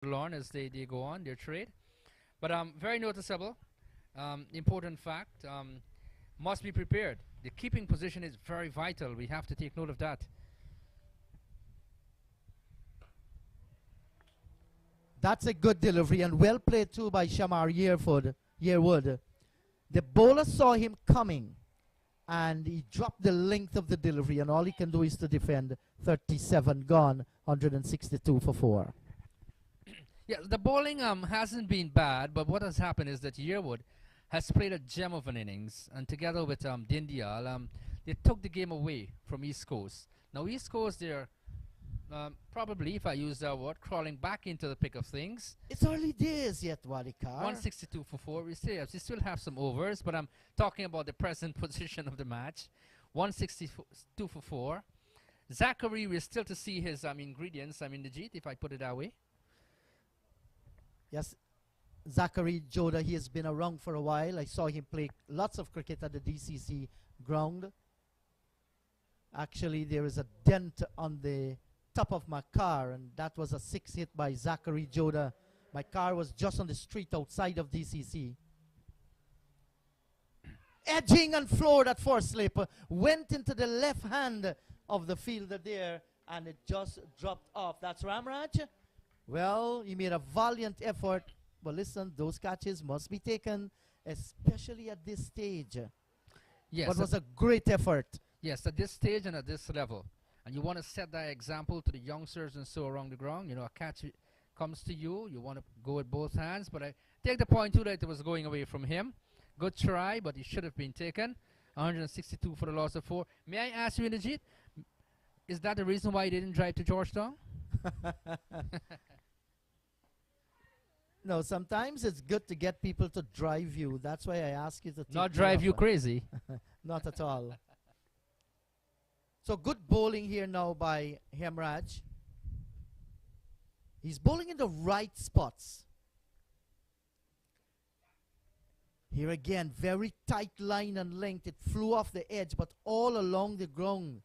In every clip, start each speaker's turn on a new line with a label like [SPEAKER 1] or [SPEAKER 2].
[SPEAKER 1] lawn as they go on their trade. But very noticeable, important fact, must be prepared. The keeping position is very vital. We have to take note of that.
[SPEAKER 2] That's a good delivery and well played too by Shamar Yearwood. The bowler saw him coming and he dropped the length of the delivery, and all he can do is to defend. 37 gone, 162 for 4.
[SPEAKER 1] Yeah, the bowling hasn't been bad, but what has happened is that Yearwood has played a gem of an innings, and together with Dindial, they took the game away from East Coast. Now East Coast, they're probably, if I use that word, crawling back into the pick of things.
[SPEAKER 2] It's early days yet, Wadikar.
[SPEAKER 1] 162 for 4. We still have some overs, but I'm talking about the present position of the match. 162 for 4. Zachary, we're still to see his ingredients, the Jeet, if I put it that way.
[SPEAKER 2] Yes, Zachary Joda, he has been around for a while. I saw him play lots of cricket at the DCC ground. Actually, there is a dent on the top of my car, and that was a 6 hit by Zachary Joda. My car was just on the street outside of DCC. Edging and floored at four slip, went into the left hand of the fielder there, and it just dropped off. That's Ramraj. Well, he made a valiant effort, but listen, those catches must be taken, especially at this stage.
[SPEAKER 1] Yes,
[SPEAKER 2] but it was a great effort.
[SPEAKER 1] Yes, at this stage and at this level. And you want to set that example to the youngsters and so around the ground. You know, a catch comes to you, you want to go with both hands, but I take the point too that it was going away from him. Good try, but it should have been taken. 162 for the loss of 4. May I ask you, Indrajit, is that the reason why you didn't drive to Georgetown?
[SPEAKER 2] No, sometimes it's good to get people to drive you. That's why I ask you to take
[SPEAKER 1] Not drive you crazy.
[SPEAKER 2] Not at all. So good bowling here now by Hemraj. He's bowling in the right spots. Here again, very tight line and length. It flew off the edge, but all along the ground.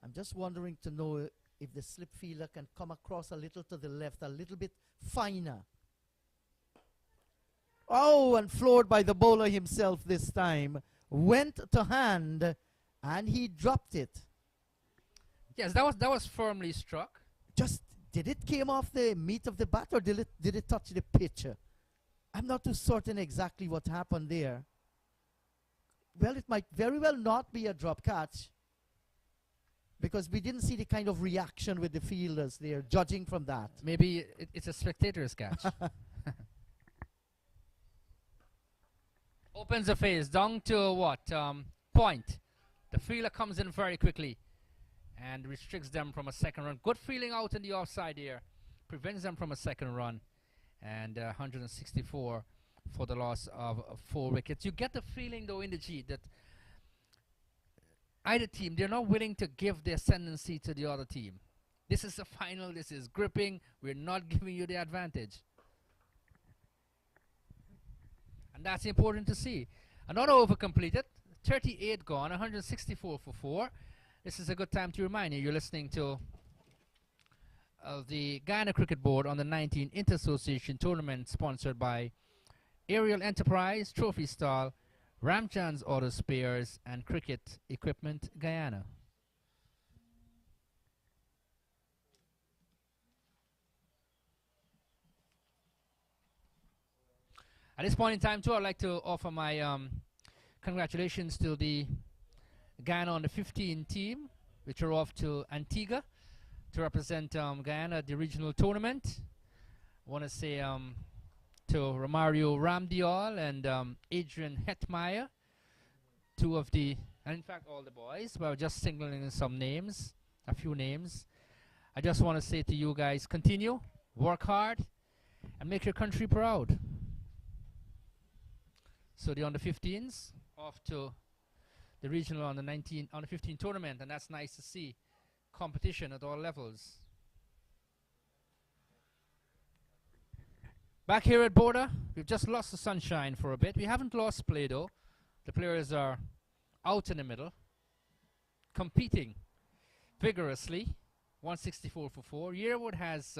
[SPEAKER 2] I'm just wondering to know if the slip fielder can come across a little to the left, a little bit finer. Oh, and floored by the bowler himself this time. Went to hand, and he dropped it.
[SPEAKER 1] Yes, that was firmly struck.
[SPEAKER 2] Just, did it came off the meat of the bat, or did it touch the pitch? I'm not too certain exactly what happened there. Well, it might very well not be a drop catch, because we didn't see the kind of reaction with the fielders there, judging from that.
[SPEAKER 1] Maybe it's a spectator's catch. Opens the face, down to what? Point. The fielder comes in very quickly and restricts them from a second run. Good feeling out in the offside here. Prevents them from a second run. And 164 for the loss of 4 wickets. You get the feeling, though, in the G that either team, they're not willing to give the ascendancy to the other team. This is the final. This is gripping. We're not giving you the advantage. And that's important to see. Another over completed. 38 gone. 164 for 4. This is a good time to remind you, you're listening to the Guyana Cricket Board on the 19 Inter-Association Tournament, sponsored by Aerial Enterprise, Trophy Style, Ramchand's Auto Spares, and Cricket Equipment Guyana. At this point in time, too, I'd like to offer my congratulations to the Guyana on the 15 team, which are off to Antigua to represent Guyana at the regional tournament. I want to say to Romario Ramdial and Adrian Hetmeyer, two of the, and in fact all the boys, but I'm just singling some names, a few names. I just want to say to you guys, continue, work hard, and make your country proud. So the under 15s off to the regional on the 15 tournament, and that's nice to see. Competition at all levels. Back here at Border, we've just lost the sunshine for a bit. We haven't lost play though. The players are out in the middle, competing vigorously. 164 for 4. Yearwood has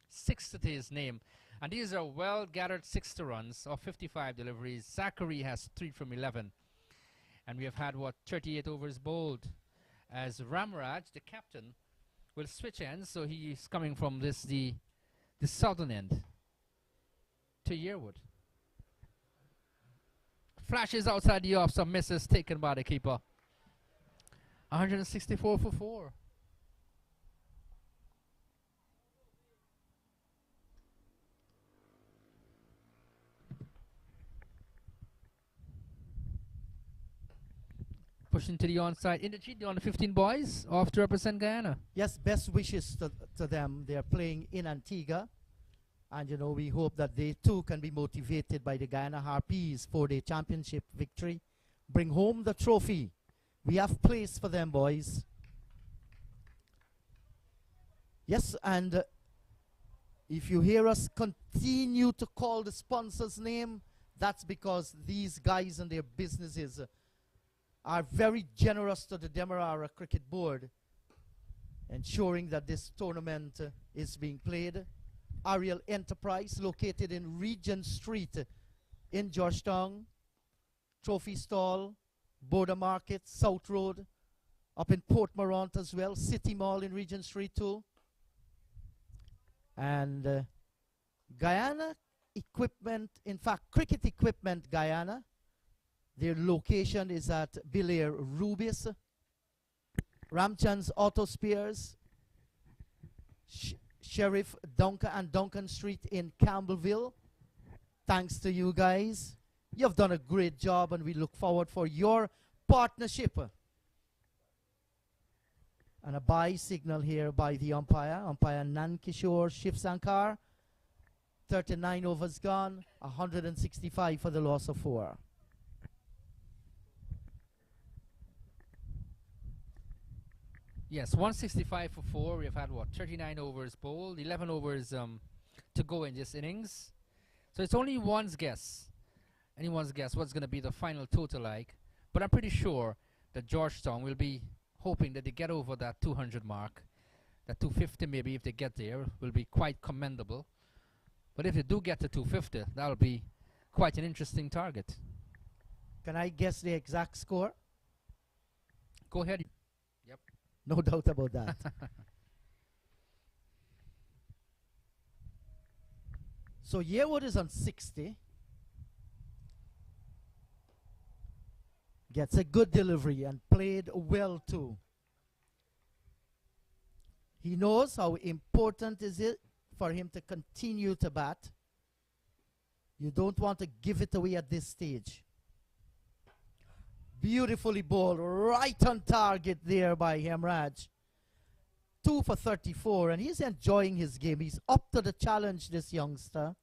[SPEAKER 1] 6 to his name. And these are well gathered 60 runs of 55 deliveries. Zachary has 3 from 11. And we have had, 38 overs bowled. As Ramraj, the captain, will switch ends. So he is coming from the southern end to Yearwood. Flashes outside the off, some misses taken by the keeper. 164 for 4. Pushing to the onside. Inderjeet, the under 15 boys, off to represent Guyana.
[SPEAKER 2] Yes, best wishes to them. They're playing in Antigua. And, you know, we hope that they too can be motivated by the Guyana Harpies for their championship victory. Bring home the trophy. We have place for them, boys. Yes, and if you hear us continue to call the sponsor's name, that's because these guys and their businesses are very generous to the Demerara Cricket Board, ensuring that this tournament is being played. Ariel Enterprise, located in Regent Street in Georgetown. Trophy Stall, Border Market, South Road, up in Port Morant as well. City Mall in Regent Street too. And Guyana Equipment, in fact, Cricket Equipment Guyana. Their location is at Belair Rubis. Ramchand's Auto Spares, Sheriff Duncan and Duncan Street in Campbellville. Thanks to you guys. You've done a great job and we look forward for your partnership. And a bye signal here by the umpire. Umpire Nankishore Shivsankar. 39 overs gone. 165 for the loss of 4.
[SPEAKER 1] Yes, 165 for 4. We've had 39 overs bowled, 11 overs to go in this innings. So it's only anyone's guess what's going to be the final total like. But I'm pretty sure that Georgetown will be hoping that they get over that 200 mark. That 250 maybe, if they get there, will be quite commendable. But if they do get to 250, that'll be quite an interesting target.
[SPEAKER 2] Can I guess the exact score?
[SPEAKER 1] Go ahead. Yep.
[SPEAKER 2] No doubt about that. So Yearwood is on 60. Gets a good delivery and played well too. He knows how important is it for him to continue to bat. You don't want to give it away at this stage. Beautifully bowled, right on target there by Hemraj. 2 for 34, and he's enjoying his game. He's up to the challenge, this youngster.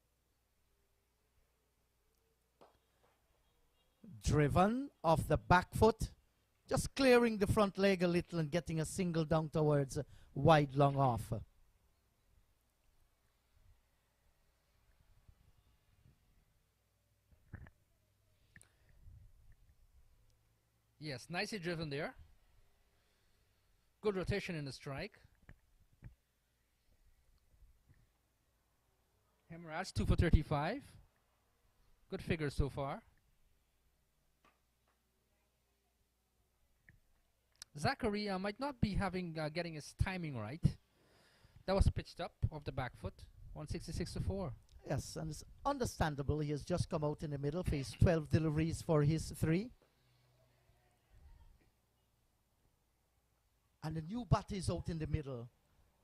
[SPEAKER 2] Driven off the back foot, just clearing the front leg a little and getting a single down towards wide long off.
[SPEAKER 1] Yes, nicely driven there. Good rotation in the strike. Hemraj 2 for 35. Good figures so far. Zachary might not be getting his timing right. That was pitched up off the back foot. 166 to 4.
[SPEAKER 2] Yes, and it's understandable. He has just come out in the middle, faced 12 deliveries for his 3. And the new bat is out in the middle.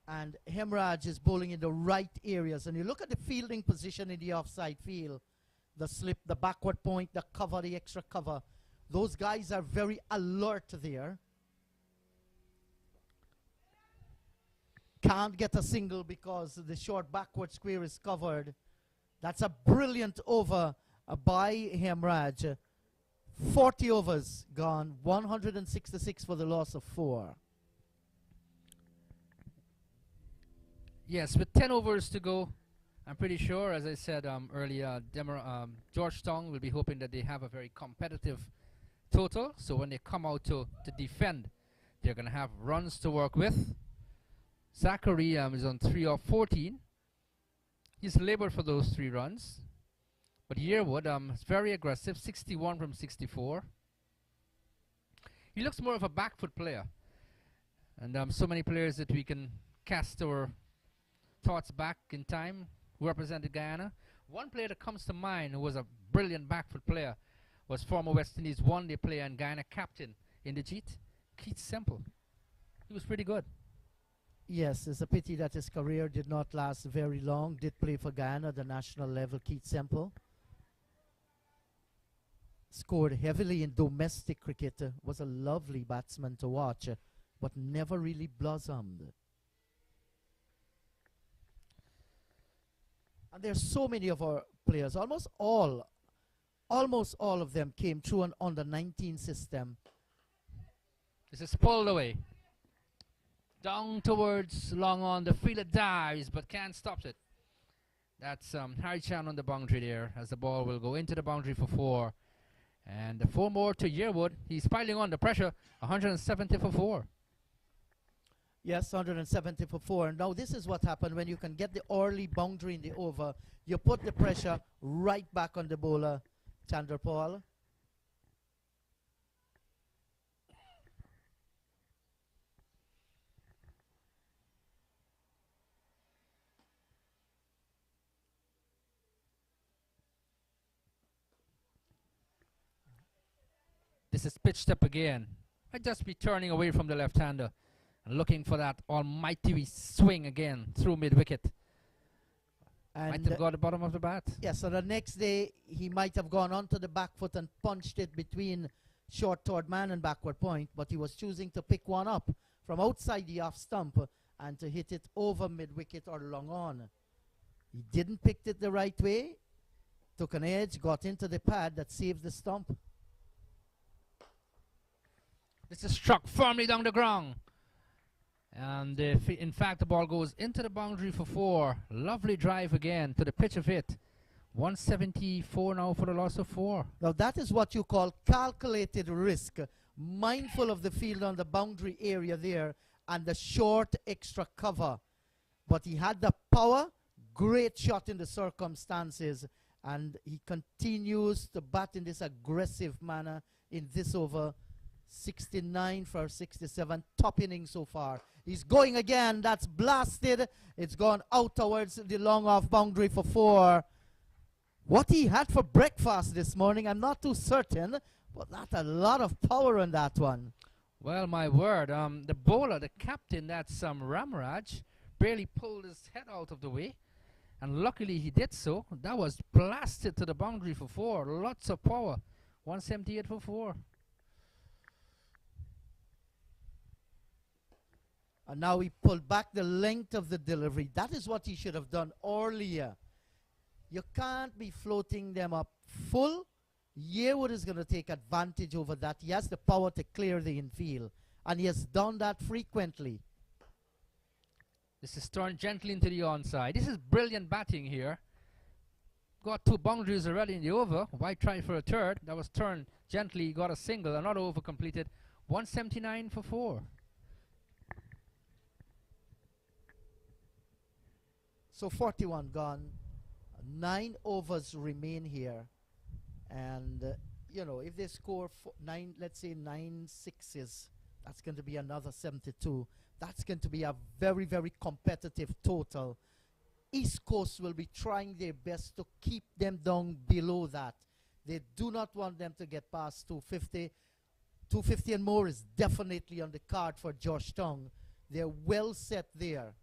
[SPEAKER 2] And Hemraj is bowling in the right areas. And you look at the fielding position in the offside field. The slip, the backward point, the cover, the extra cover. Those guys are very alert there. Can't get a single because the short backward square is covered. That's a brilliant over by Hemraj. 40 overs gone. 166 for the loss of 4.
[SPEAKER 1] Yes, with 10 overs to go, I'm pretty sure, as I said earlier, Georgetown will be hoping that they have a very competitive total. So when they come out to defend, they're going to have runs to work with. Zachary is on 3 of 14. He's labored for those 3 runs. But Yearwood is very aggressive, 61 from 64. He looks more of a back foot player. And so many players that we can cast our thoughts back in time who represented Guyana. One player that comes to mind who was a brilliant back foot player was former West Indies one-day player and Guyana captain in the Jeet, Keith Semple. He was pretty good.
[SPEAKER 2] Yes, it's a pity that his career did not last very long. Did play for Guyana at the national level, Keith Semple. Scored heavily in domestic cricket. Was a lovely batsman to watch, but never really blossomed. And there's so many of our players, almost all of them came through an under-19 system.
[SPEAKER 1] This is pulled away. Down towards long on. The fielder dives but can't stop it. That's Harry Chan on the boundary there as the ball will go into the boundary for 4. And 4 more to Yearwood. He's piling on the pressure. 170 for 4.
[SPEAKER 2] Yes, 170 for 4. Now this is what happened when you can get the early boundary in the over. You put the pressure right back on the bowler, Chandrapal.
[SPEAKER 1] This is pitched up again. I'd just be turning away from the left-hander and looking for that almighty swing again through mid-wicket. Might have got the bottom of the bat.
[SPEAKER 2] Yes, so the next day he might have gone onto the back foot and punched it between short third man and backward point, but he was choosing to pick one up from outside the off stump and to hit it over mid-wicket or long on. He didn't pick it the right way, took an edge, got into the pad that saved the stump.
[SPEAKER 1] This is struck firmly down the ground. And in fact, the ball goes into the boundary for 4. Lovely drive again to the pitch of it. 174 now for the loss of 4.
[SPEAKER 2] Now that is what you call calculated risk. Mindful of the field on the boundary area there and the short extra cover. But he had the power, great shot in the circumstances, and he continues to bat in this aggressive manner in this over. 69 for 67, top inning so far. He's going again, that's blasted. It's gone out towards the long off boundary for 4. What he had for breakfast this morning, I'm not too certain, but that's a lot of power on that one.
[SPEAKER 1] Well, my word, the bowler, the captain, that's Ramraj, barely pulled his head out of the way. And luckily he did so. That was blasted to the boundary for 4. Lots of power. 178 for 4.
[SPEAKER 2] And now he pulled back the length of the delivery. That is what he should have done earlier. You can't be floating them up full. Yearwood is going to take advantage over that. He has the power to clear the infield. And he has done that frequently.
[SPEAKER 1] This is turned gently into the onside. This is brilliant batting here. Got 2 boundaries already in the over. Why try for a third? That was turned gently. Got a single. Another over completed. 179 for 4.
[SPEAKER 2] So 41 gone, 9 overs remain here, and you know, if they score 9, let's say 9 sixes, that's going to be another 72. That's going to be a very, very competitive total. East Coast will be trying their best to keep them down below that. They do not want them to get past 250. 250 and more is definitely on the card for Georgetown. They're well set there.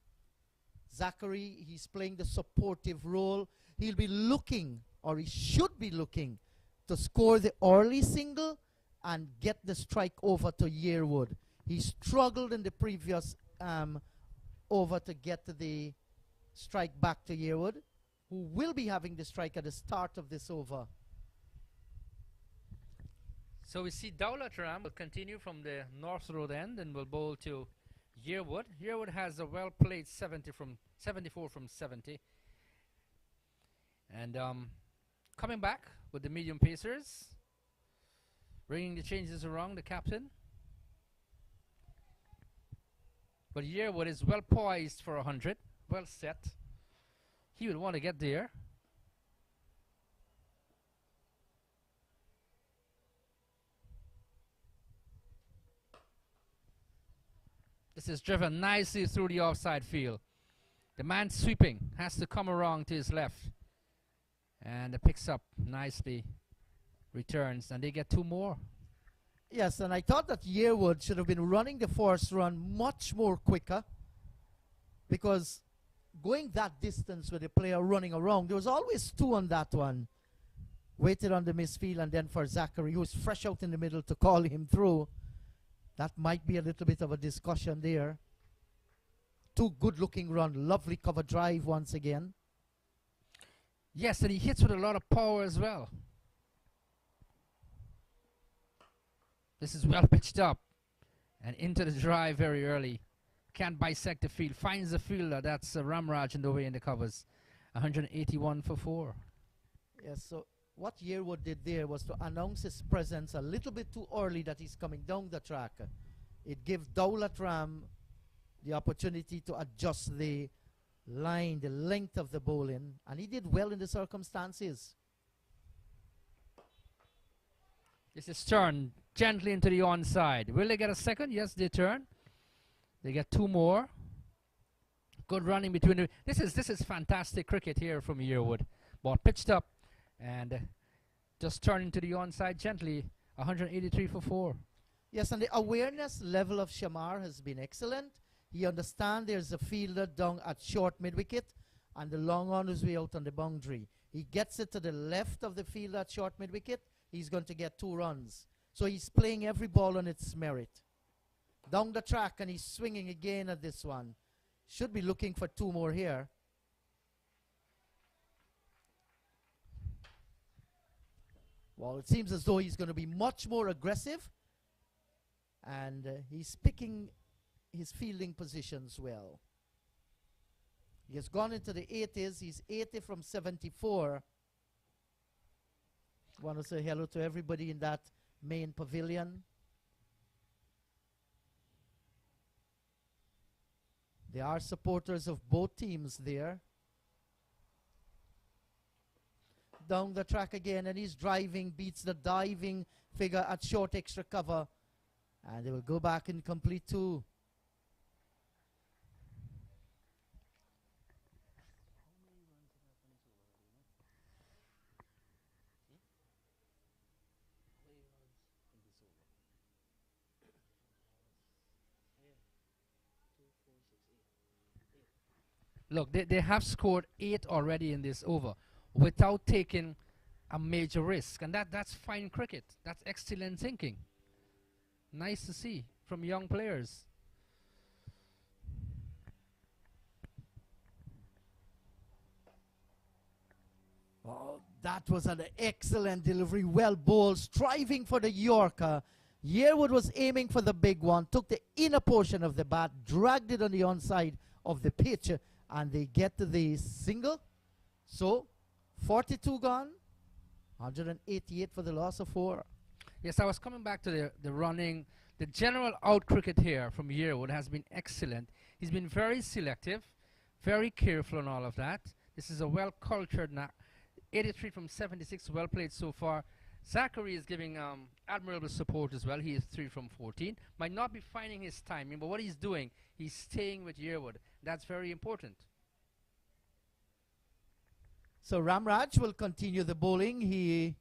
[SPEAKER 2] Zachary, he's playing the supportive role. He'll be looking, or he should be looking, to score the early single and get the strike over to Yearwood. He struggled in the previous over to get the strike back to Yearwood, who will be having the strike at the start of this over.
[SPEAKER 1] So we see Dowlat Ram will continue from the North Road end and will bowl to Yearwood. Yearwood has a well-played 74 from 70. And coming back with the medium pacers. Bringing the changes around, the captain. But Yearwood is well poised for 100. Well set. He would want to get there. This is driven nicely through the offside field. The man sweeping has to come around to his left. And it picks up nicely, returns, and they get 2 more.
[SPEAKER 2] Yes, and I thought that Yearwood should have been running the force run much more quicker, because going that distance with a player running around, there was always 2 on that one. Waited on the misfield, and then for Zachary, who was fresh out in the middle, to call him through. That might be a little bit of a discussion there. 2 good-looking run, lovely cover drive once again.
[SPEAKER 1] Yes, and he hits with a lot of power as well. This is well pitched up and into the drive very early. Can't bisect the field. Finds the fielder. That's Ramraj in the way in the covers. 181 for 4.
[SPEAKER 2] Yes, so what Yearwood did there was to announce his presence a little bit too early that he's coming down the track. It gives Dawlat Ram the opportunity to adjust the line, the length of the bowling, and he did well in the circumstances.
[SPEAKER 1] This is turned gently into the onside. Will they get a second? Yes, they turn. They get 2 more. Good running between the. This is fantastic cricket here from Yearwood. Ball pitched up and just turned into the onside gently. 183 for 4.
[SPEAKER 2] Yes, and the awareness level of Shamar has been excellent. He understands there's a fielder down at short mid-wicket and the long on his way out on the boundary. He gets it to the left of the fielder at short mid-wicket. He's going to get 2 runs. So he's playing every ball on its merit. Down the track, and he's swinging again at this one. Should be looking for 2 more here. Well, it seems as though he's going to be much more aggressive. And he's picking his fielding positions well. He has gone into the 80s. He's 80 from 74. Want to say hello to everybody in that main pavilion. There are supporters of both teams there. Down the track again, and he's driving, beats the diving figure at short extra cover. And they will go back and complete 2.
[SPEAKER 1] Look, they have scored 8 already in this over without taking a major risk. And that's fine cricket. That's excellent thinking. Nice to see from young players.
[SPEAKER 2] Oh, that was an excellent delivery. Well bowled, striving for the Yorker. Yearwood was aiming for the big one, took the inner portion of the bat, dragged it on the onside of the pitch, and they get to the single. So, 42 gone, 188 for the loss of 4.
[SPEAKER 1] Yes, I was coming back to the running. The general out cricket here from Yearwood has been excellent. He's been very selective, very careful and all of that. This is a well-cultured 83 from 76, well played so far. Zachary is giving admirable support as well. He is 3 from 14. Might not be finding his timing, but what he's doing, he's staying with Yearwood. That's very important.
[SPEAKER 2] So Ramraj will continue the bowling. He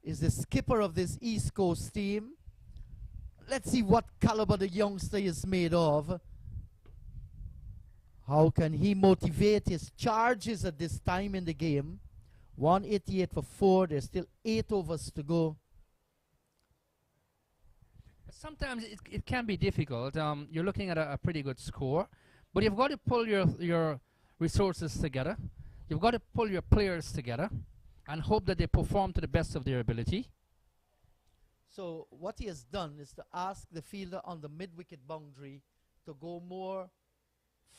[SPEAKER 2] is the skipper of this East Coast team. Let's see what caliber the youngster is made of. How can he motivate his charges at this time in the game? 188 for 4. There's still 8 overs to go.
[SPEAKER 1] Sometimes it can be difficult. You're looking at a pretty good score, but you've got to pull your resources together. You've got to pull your players together and hope that they perform to the best of their ability.
[SPEAKER 2] So what he has done is to ask the fielder on the mid-wicket boundary to go more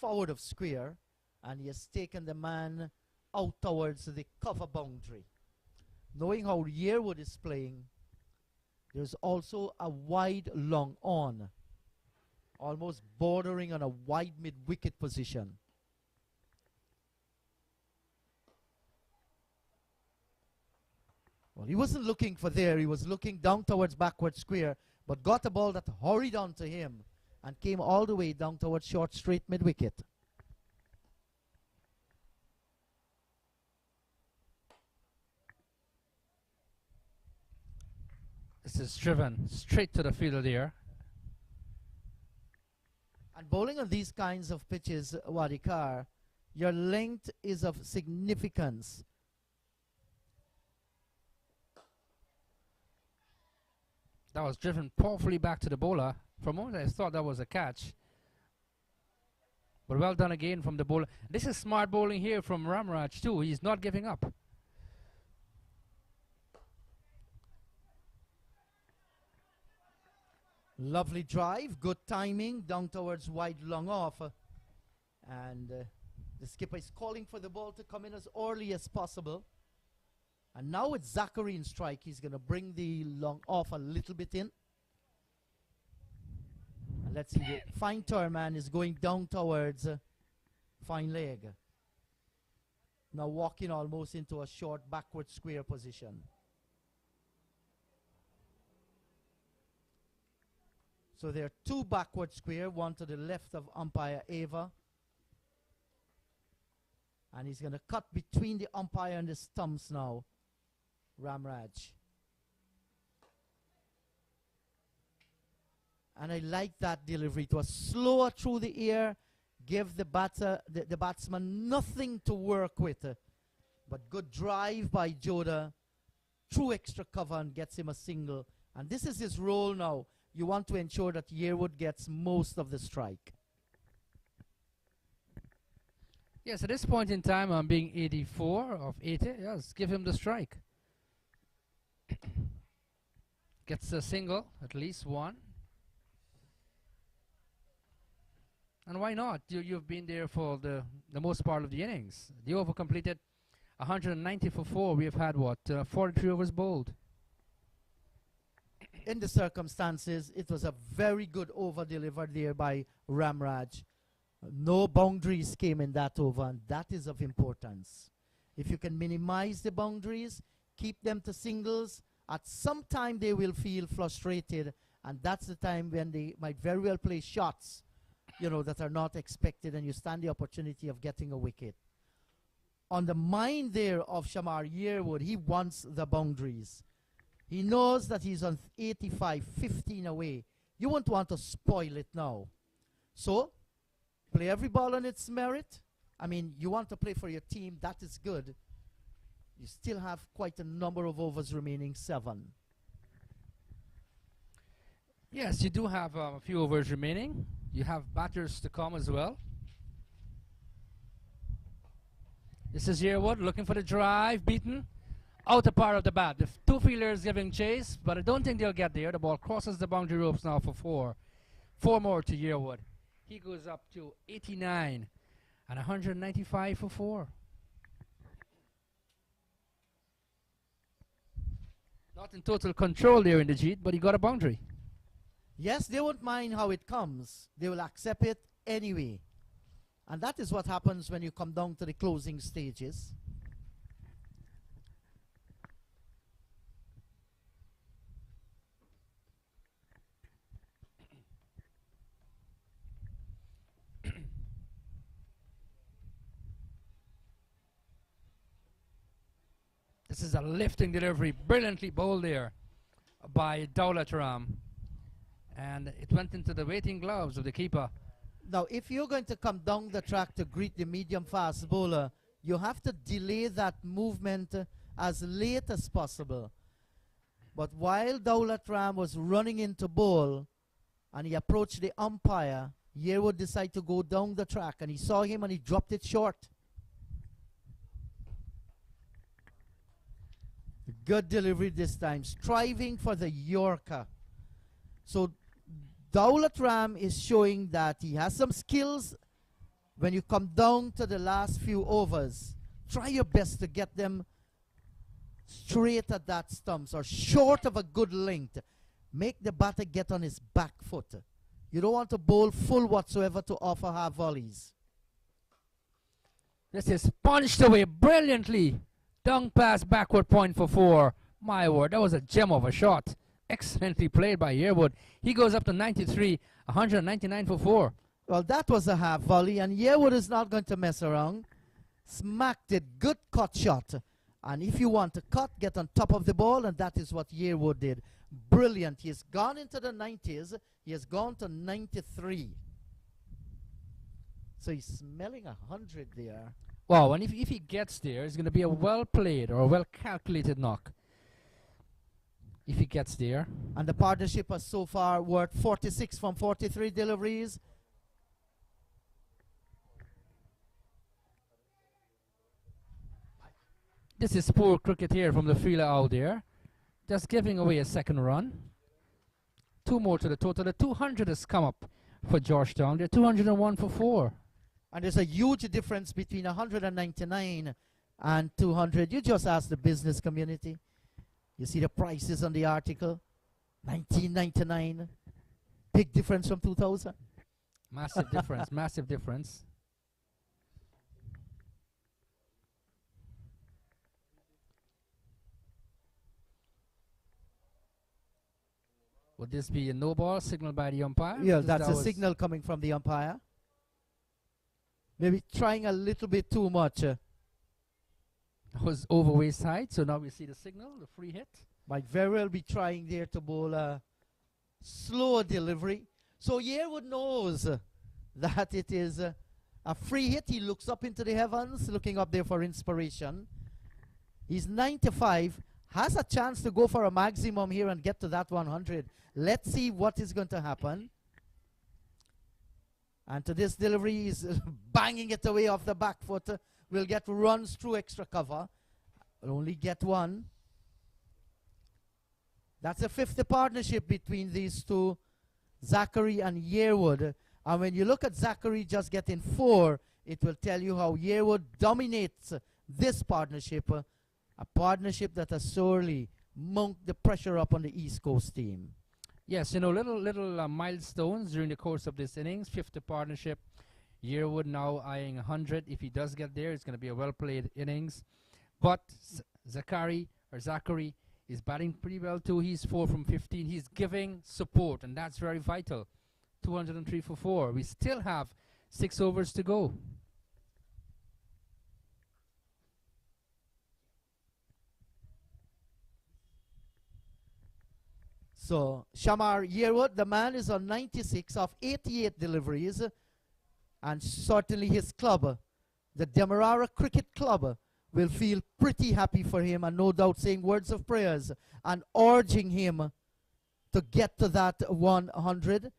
[SPEAKER 2] forward of square, and he has taken the man out towards the cover boundary. Knowing how Yearwood is playing, there's also a wide long on, almost bordering on a wide mid-wicket position. Well, he wasn't looking for there. He was looking down towards backward square, but got a ball that hurried onto him and came all the way down towards short straight mid-wicket.
[SPEAKER 1] This is driven straight to the fielder there.
[SPEAKER 2] And bowling on these kinds of pitches, Wadikar, your length is of significance.
[SPEAKER 1] That was driven powerfully back to the bowler. For a moment I thought that was a catch. But well done again from the bowler. This is smart bowling here from Ramraj too. He's not giving up.
[SPEAKER 2] Lovely drive, good timing, down towards wide long off. And the skipper is calling for the ball to come in as early as possible. And now with Zachary in strike, he's going to bring the long off a little bit in. And let's see, the fine turn is going down towards fine leg. Now walking almost into a short backward square position. So there are two backward square, one to the left of umpire Ava. And he's going to cut between the umpire and the stumps now, Ramraj. And I like that delivery. It was slower through the air, give the batsman nothing to work with. But good drive by Joda, through extra cover and gets him a single. And this is his role now. You want to ensure that Yearwood gets most of the strike.
[SPEAKER 1] Yes, at this point in time, I'm being 84 of 80. Yes, give him the strike. Gets a single, at least one. And why not? You've been there for the most part of the innings. The over completed 190 for 4. We've had, what, 43 overs bowled.
[SPEAKER 2] In the circumstances, it was a very good over delivered there by Ramraj. No boundaries came in that over, and that is of importance. If you can minimize the boundaries, keep them to singles, at some time they will feel frustrated, and that's the time when they might very well play shots, you know, that are not expected, and you stand the opportunity of getting a wicket. On the mind there of Shamar Yearwood, he wants the boundaries. He knows that he's on 85, 15 away. You won't want to spoil it now. So, play every ball on its merit. I mean, you want to play for your team, that is good. You still have quite a number of overs remaining, 7.
[SPEAKER 1] Yes, you do have a few overs remaining. You have batters to come as well. This is Yearwood looking for the drive, beaten. Outer part of the bat. The two fielders giving chase, but I don't think they'll get there. The ball crosses the boundary ropes now for 4. 4 more to Yearwood. He goes up to 89 and 195 for 4. Not in total control there in the Jeet, but he got a boundary.
[SPEAKER 2] Yes, they won't mind how it comes. They will accept it anyway. And that is what happens when you come down to the closing stages.
[SPEAKER 1] This is a lifting delivery, brilliantly bowled there by Dawlat Ram. And it went into the waiting gloves of the keeper.
[SPEAKER 2] Now, if you're going to come down the track to greet the medium-fast bowler, you have to delay that movement as late as possible. But while Dawlat Ram was running into bowl and he approached the umpire, Yearwood decided to go down the track, and he saw him and he dropped it short. Good delivery this time, striving for the Yorker. So Dawlat Ram is showing that he has some skills. When you come down to the last few overs, try your best to get them straight at that stumps or short of a good length. Make the batter get on his back foot. You don't want to bowl full whatsoever to offer half volleys.
[SPEAKER 1] This is punched away brilliantly. Down pass, backward point for 4. My word, that was a gem of a shot. Excellently played by Yearwood. He goes up to 93, 199 for 4.
[SPEAKER 2] Well, that was a half volley, and Yearwood is not going to mess around. Smacked it, good cut shot. And if you want to cut, get on top of the ball, and that is what Yearwood did. Brilliant. He has gone into the 90s. He has gone to 93. So he's smelling 100 there.
[SPEAKER 1] Wow, and if he gets there, it's going to be a well-played or a well-calculated knock. If he gets there.
[SPEAKER 2] And the partnership has so far worked 46 from 43 deliveries.
[SPEAKER 1] This is poor cricket here from the fielder out there. Just giving away a second run. 2 more to the total. The 200 has come up for Georgetown. They're 201 for 4.
[SPEAKER 2] And there's a huge difference between 199 and 200. You just ask the business community. You see the prices on the article. 1999. Big difference from 2000.
[SPEAKER 1] Massive difference. Massive difference. Would this be a no ball signaled by the umpire?
[SPEAKER 2] Yeah, that's a signal coming from the umpire. Maybe trying a little bit too much.
[SPEAKER 1] Was over waist height, so now we see the signal, the free hit.
[SPEAKER 2] Might very well be trying there to bowl a slow delivery. So Yearwood knows that it is a free hit. He looks up into the heavens, looking up there for inspiration. He's 95, has a chance to go for a maximum here and get to that 100. Let's see what is going to happen. And to this delivery, he's banging it away off the back foot. Will get runs through extra cover. Will only get one. That's a 5th partnership between these two, Zachary and Yearwood. And when you look at Zachary just getting 4, it will tell you how Yearwood dominates this partnership. A partnership that has sorely mounted the pressure up on the East Coast team.
[SPEAKER 1] Yes, you know, little milestones during the course of this innings. 5th partnership. Yearwood now eyeing 100. If he does get there, it's going to be a well-played innings. But Zachary is batting pretty well too. He's 4 from 15. He's giving support, and that's very vital. 203 for 4. We still have 6 overs to go.
[SPEAKER 2] So Shamar Yearwood, the man is on 96 of 88 deliveries. And certainly his club, the Demerara Cricket Club, will feel pretty happy for him and no doubt saying words of prayers and urging him to get to that 100.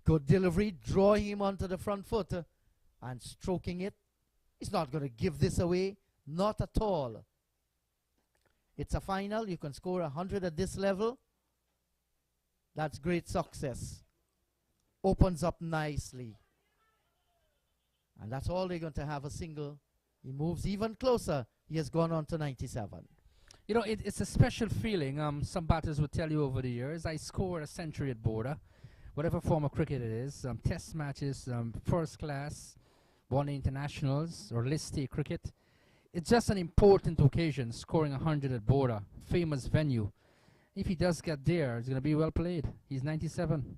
[SPEAKER 2] Good delivery, draw him onto the front foot and stroking it. He's not going to give this away, not at all. It's a final. You can score 100 at this level. That's great success. Opens up nicely. And that's all they're going to have, a single. He moves even closer. He has gone on to 97.
[SPEAKER 1] You know, it's a special feeling. Some batters will tell you over the years, I scored a century at border, whatever form of cricket it is, test matches, first class, one-day internationals, or list A cricket. It's just an important occasion, scoring 100 at border, famous venue. If he does get there, it's going to be well played. He's 97.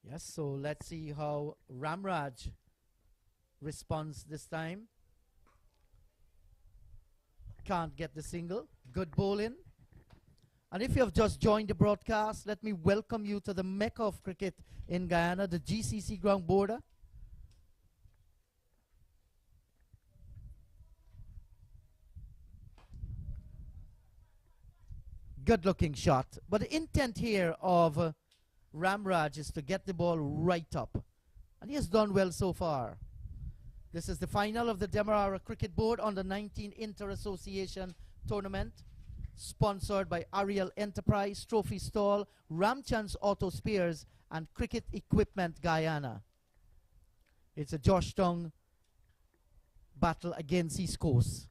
[SPEAKER 2] Yes, so let's see how Ramraj responds this time. Can't get the single. Good bowling. And if you have just joined the broadcast, let me welcome you to the Mecca of cricket in Guyana, the GCC ground border. Good looking shot. But the intent here of Ramraj is to get the ball right up. And he has done well so far. This is the final of the Demerara Cricket Board under 19 Inter-Association Tournament, sponsored by Ariel Enterprise, Trophy Stall, Ramchand's Auto Spares, and Cricket Equipment Guyana. It's a Georgetown battle against East Coast.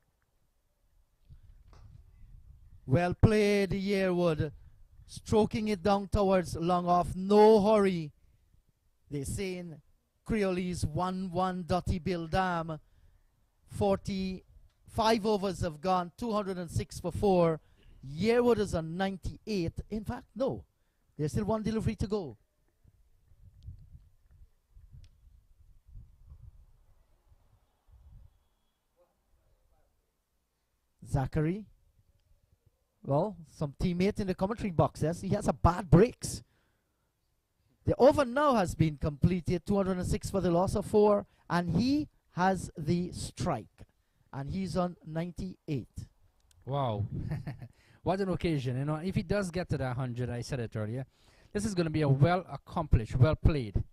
[SPEAKER 2] Well played, Yearwood. Stroking it down towards long off. No hurry. They say in Creolese 1-1 Dotty Bill Dam. 40 5 overs have gone, 206 for 4. Yearwood is on 98. In fact, no. There's still one delivery to go. Zachary. Well, some teammate in the commentary box says he has a bad breaks. The over now has been completed, 206 for the loss of 4, and he has the strike, and he's on 98.
[SPEAKER 1] Wow. What an occasion. You know, if he does get to that 100, I said it earlier, this is going to be a well-accomplished, well-played,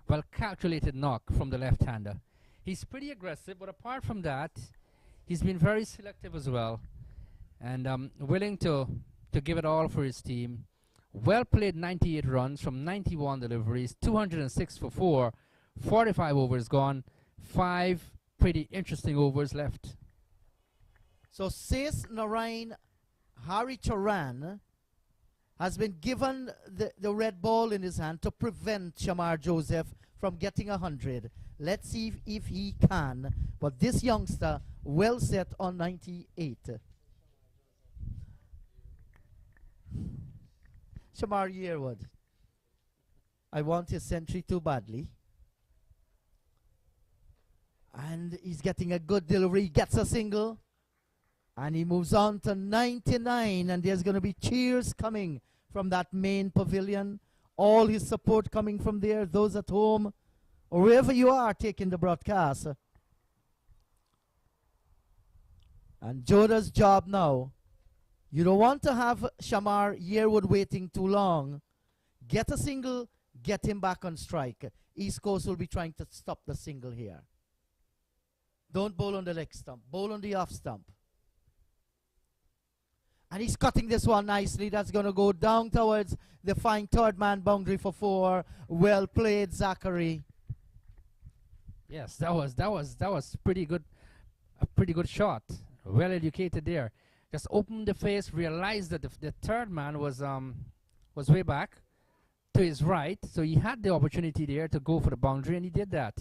[SPEAKER 1] well-calculated knock from the left-hander. He's pretty aggressive, but apart from that, he's been very selective as well, and willing to give it all for his team. Well played, 98 runs from 91 deliveries, 206 for 4, 45 overs gone, 5 pretty interesting overs left.
[SPEAKER 2] So Sais Narain Haricharan has been given the red ball in his hand to prevent Shamar Joseph from getting 100. Let's see if he can. But this youngster well set on 98. Shamar Yearwood. I want his century too badly. And he's getting a good delivery. He gets a single. And he moves on to 99. And there's going to be cheers coming from that main pavilion. All his support coming from there. Those at home or wherever you are taking the broadcast. And Joda's job now. You don't want to have Shamar Yearwood waiting too long. Get a single, get him back on strike. East Coast will be trying to stop the single here. Don't bowl on the leg stump. Bowl on the off stump. And he's cutting this one nicely. That's going to go down towards the fine third man boundary for 4. Well played, Zachary.
[SPEAKER 1] Yes, that was pretty good. A pretty good shot. Well educated there. Just opened the face, realized that the third man was way back to his right, so he had the opportunity there to go for the boundary, and he did that.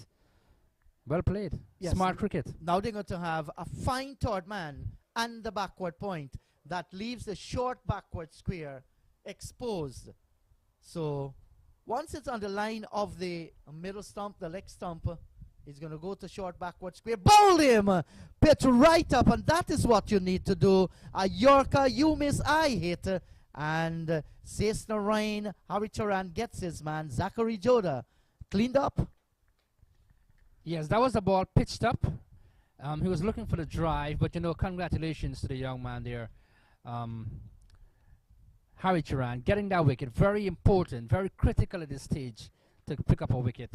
[SPEAKER 1] Well played. Yes. Smart cricket.
[SPEAKER 2] Now they're going to have a fine third man and the backward point that leaves the short backward square exposed. So once it's on the line of the middle stump, the leg stump, he's going to go to short backward square. Bowl him! Pitch right up, and that is what you need to do. A Yorker, you miss, I hit. And Sais Narain Haricharan gets his man. Zachary Joda cleaned up.
[SPEAKER 1] Yes, that was the ball pitched up. He was looking for the drive, but, you know, congratulations to the young man there. Haricharan getting that wicket. Very important, very critical at this stage to pick up a wicket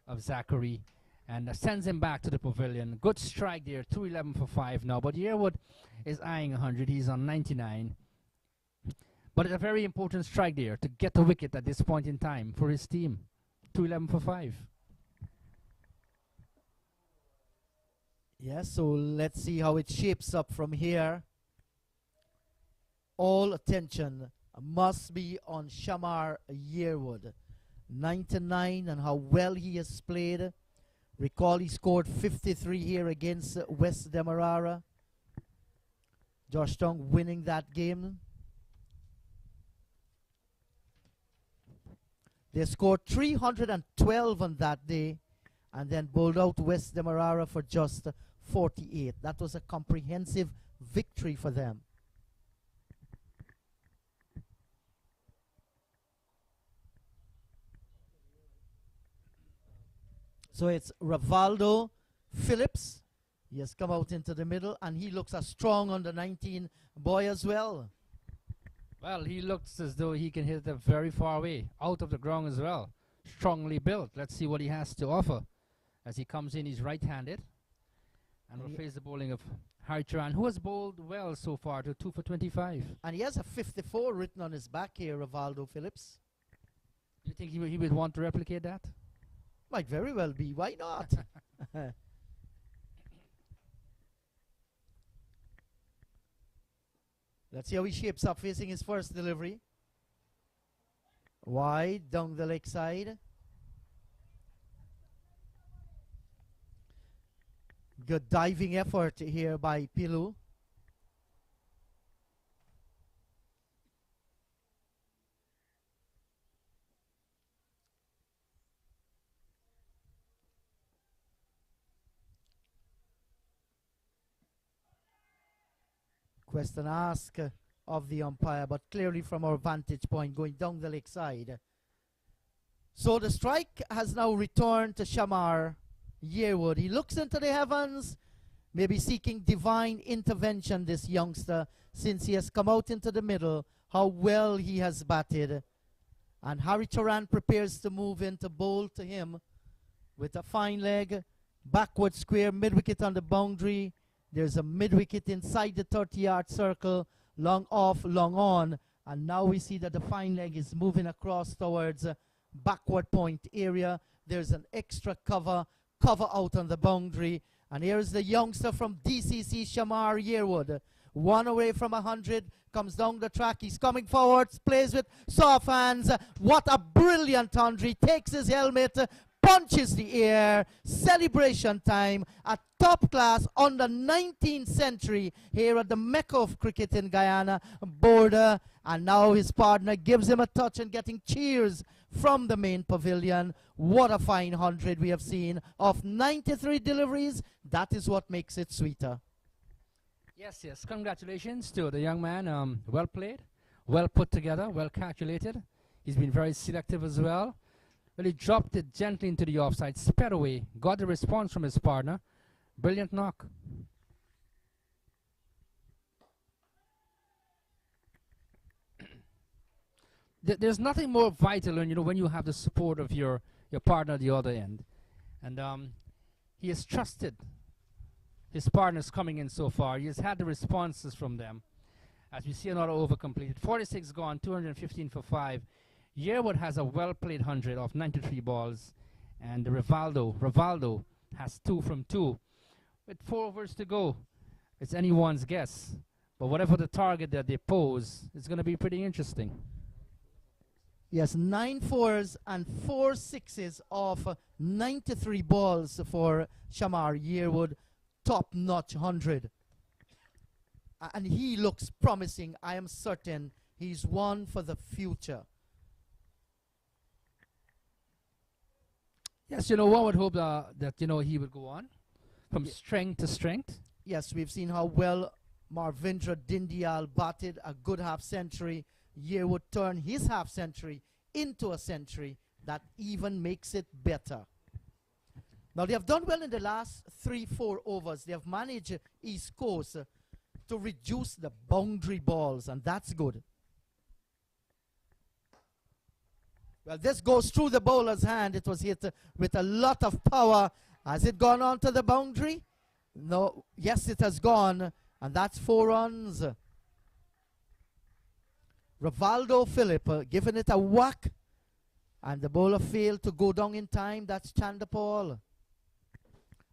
[SPEAKER 1] of Zachary. And sends him back to the pavilion. Good strike there, 211 for 5 now. But Yearwood is eyeing 100. He's on 99. But it's a very important strike there to get the wicket at this point in time for his team. 211 for 5.
[SPEAKER 2] Yes, so let's see how it shapes up from here. All attention must be on Shamar Yearwood. 99 and how well he has played. Recall he scored 53 here against West Demerara. Georgetown winning that game. They scored 312 on that day and then bowled out West Demerara for just 48. That was a comprehensive victory for them. So it's Rivaldo Phillips. He has come out into the middle, and he looks a strong under 19 boy as well.
[SPEAKER 1] Well, he looks as though he can hit it very far away, out of the ground as well. Strongly built. Let's see what he has to offer. As he comes in, he's right-handed. And will face the bowling of Haricharan, who has bowled well so far to 2 for 25.
[SPEAKER 2] And he has a 54 written on his back here, Rivaldo Phillips.
[SPEAKER 1] You think he would want to replicate that?
[SPEAKER 2] Might very well be. Why not? Let's see how he shapes up facing his first delivery. Wide down the leg side. Good diving effort here by Pilu. Question asked of the umpire, but clearly from our vantage point going down the lakeside. So the strike has now returned to Shamar Yearwood. He looks into the heavens, maybe seeking divine intervention, this youngster, since he has come out into the middle, how well he has batted. And Harry Turan prepares to move in to bowl to him with a fine leg, backward square, mid-wicket on the boundary. There's a mid-wicket inside the 30-yard circle, long off, long on. And now we see that the fine leg is moving across towards backward point area. There's an extra cover out on the boundary. And here's the youngster from DCC, Shamar Yearwood. One away from 100, comes down the track. He's coming forwards, plays with soft hands. What a brilliant 100. Takes his helmet, punches the air. Celebration time. A top class on the 19th century here at the Mecca of cricket in Guyana border. And now his partner gives him a touch and getting cheers from the main pavilion. What a fine 100 we have seen of 93 deliveries. That is what makes it sweeter.
[SPEAKER 1] Yes. Congratulations to the young man. Well played, well put together, well calculated. He's been very selective as well. Well, he dropped it gently into the offside, sped away, got the response from his partner. Brilliant knock. There's nothing more vital when you have the support of your partner at the other end. And he has trusted his partners coming in so far. He has had the responses from them. As we see another over completed. 46 gone, 215 for 5. Yearwood has a well-played 100 of 93 balls. And Rivaldo has 2 from 2. With 4 overs to go, it's anyone's guess. But whatever the target that they pose, it's going to be pretty interesting.
[SPEAKER 2] Yes, 9 fours and 4 sixes of 93 balls for Shamar Yearwood. Top-notch 100. And he looks promising. I am certain he's one for the future.
[SPEAKER 1] Yes, one would hope that he would go on from strength to strength.
[SPEAKER 2] Yes, we've seen how well Marvindra Dindyal batted a good half-century. Yearwood turn his half-century into a century. That even makes it better. Now, they have done well in the last 3-4 overs. They have managed East Coast to reduce the boundary balls, and that's good. Well, this goes through the bowler's hand. It was hit with a lot of power. Has it gone onto the boundary? No. Yes, it has gone, and that's 4 runs. Rivaldo Philip giving it a whack, and the bowler failed to go down in time. That's Chandapal.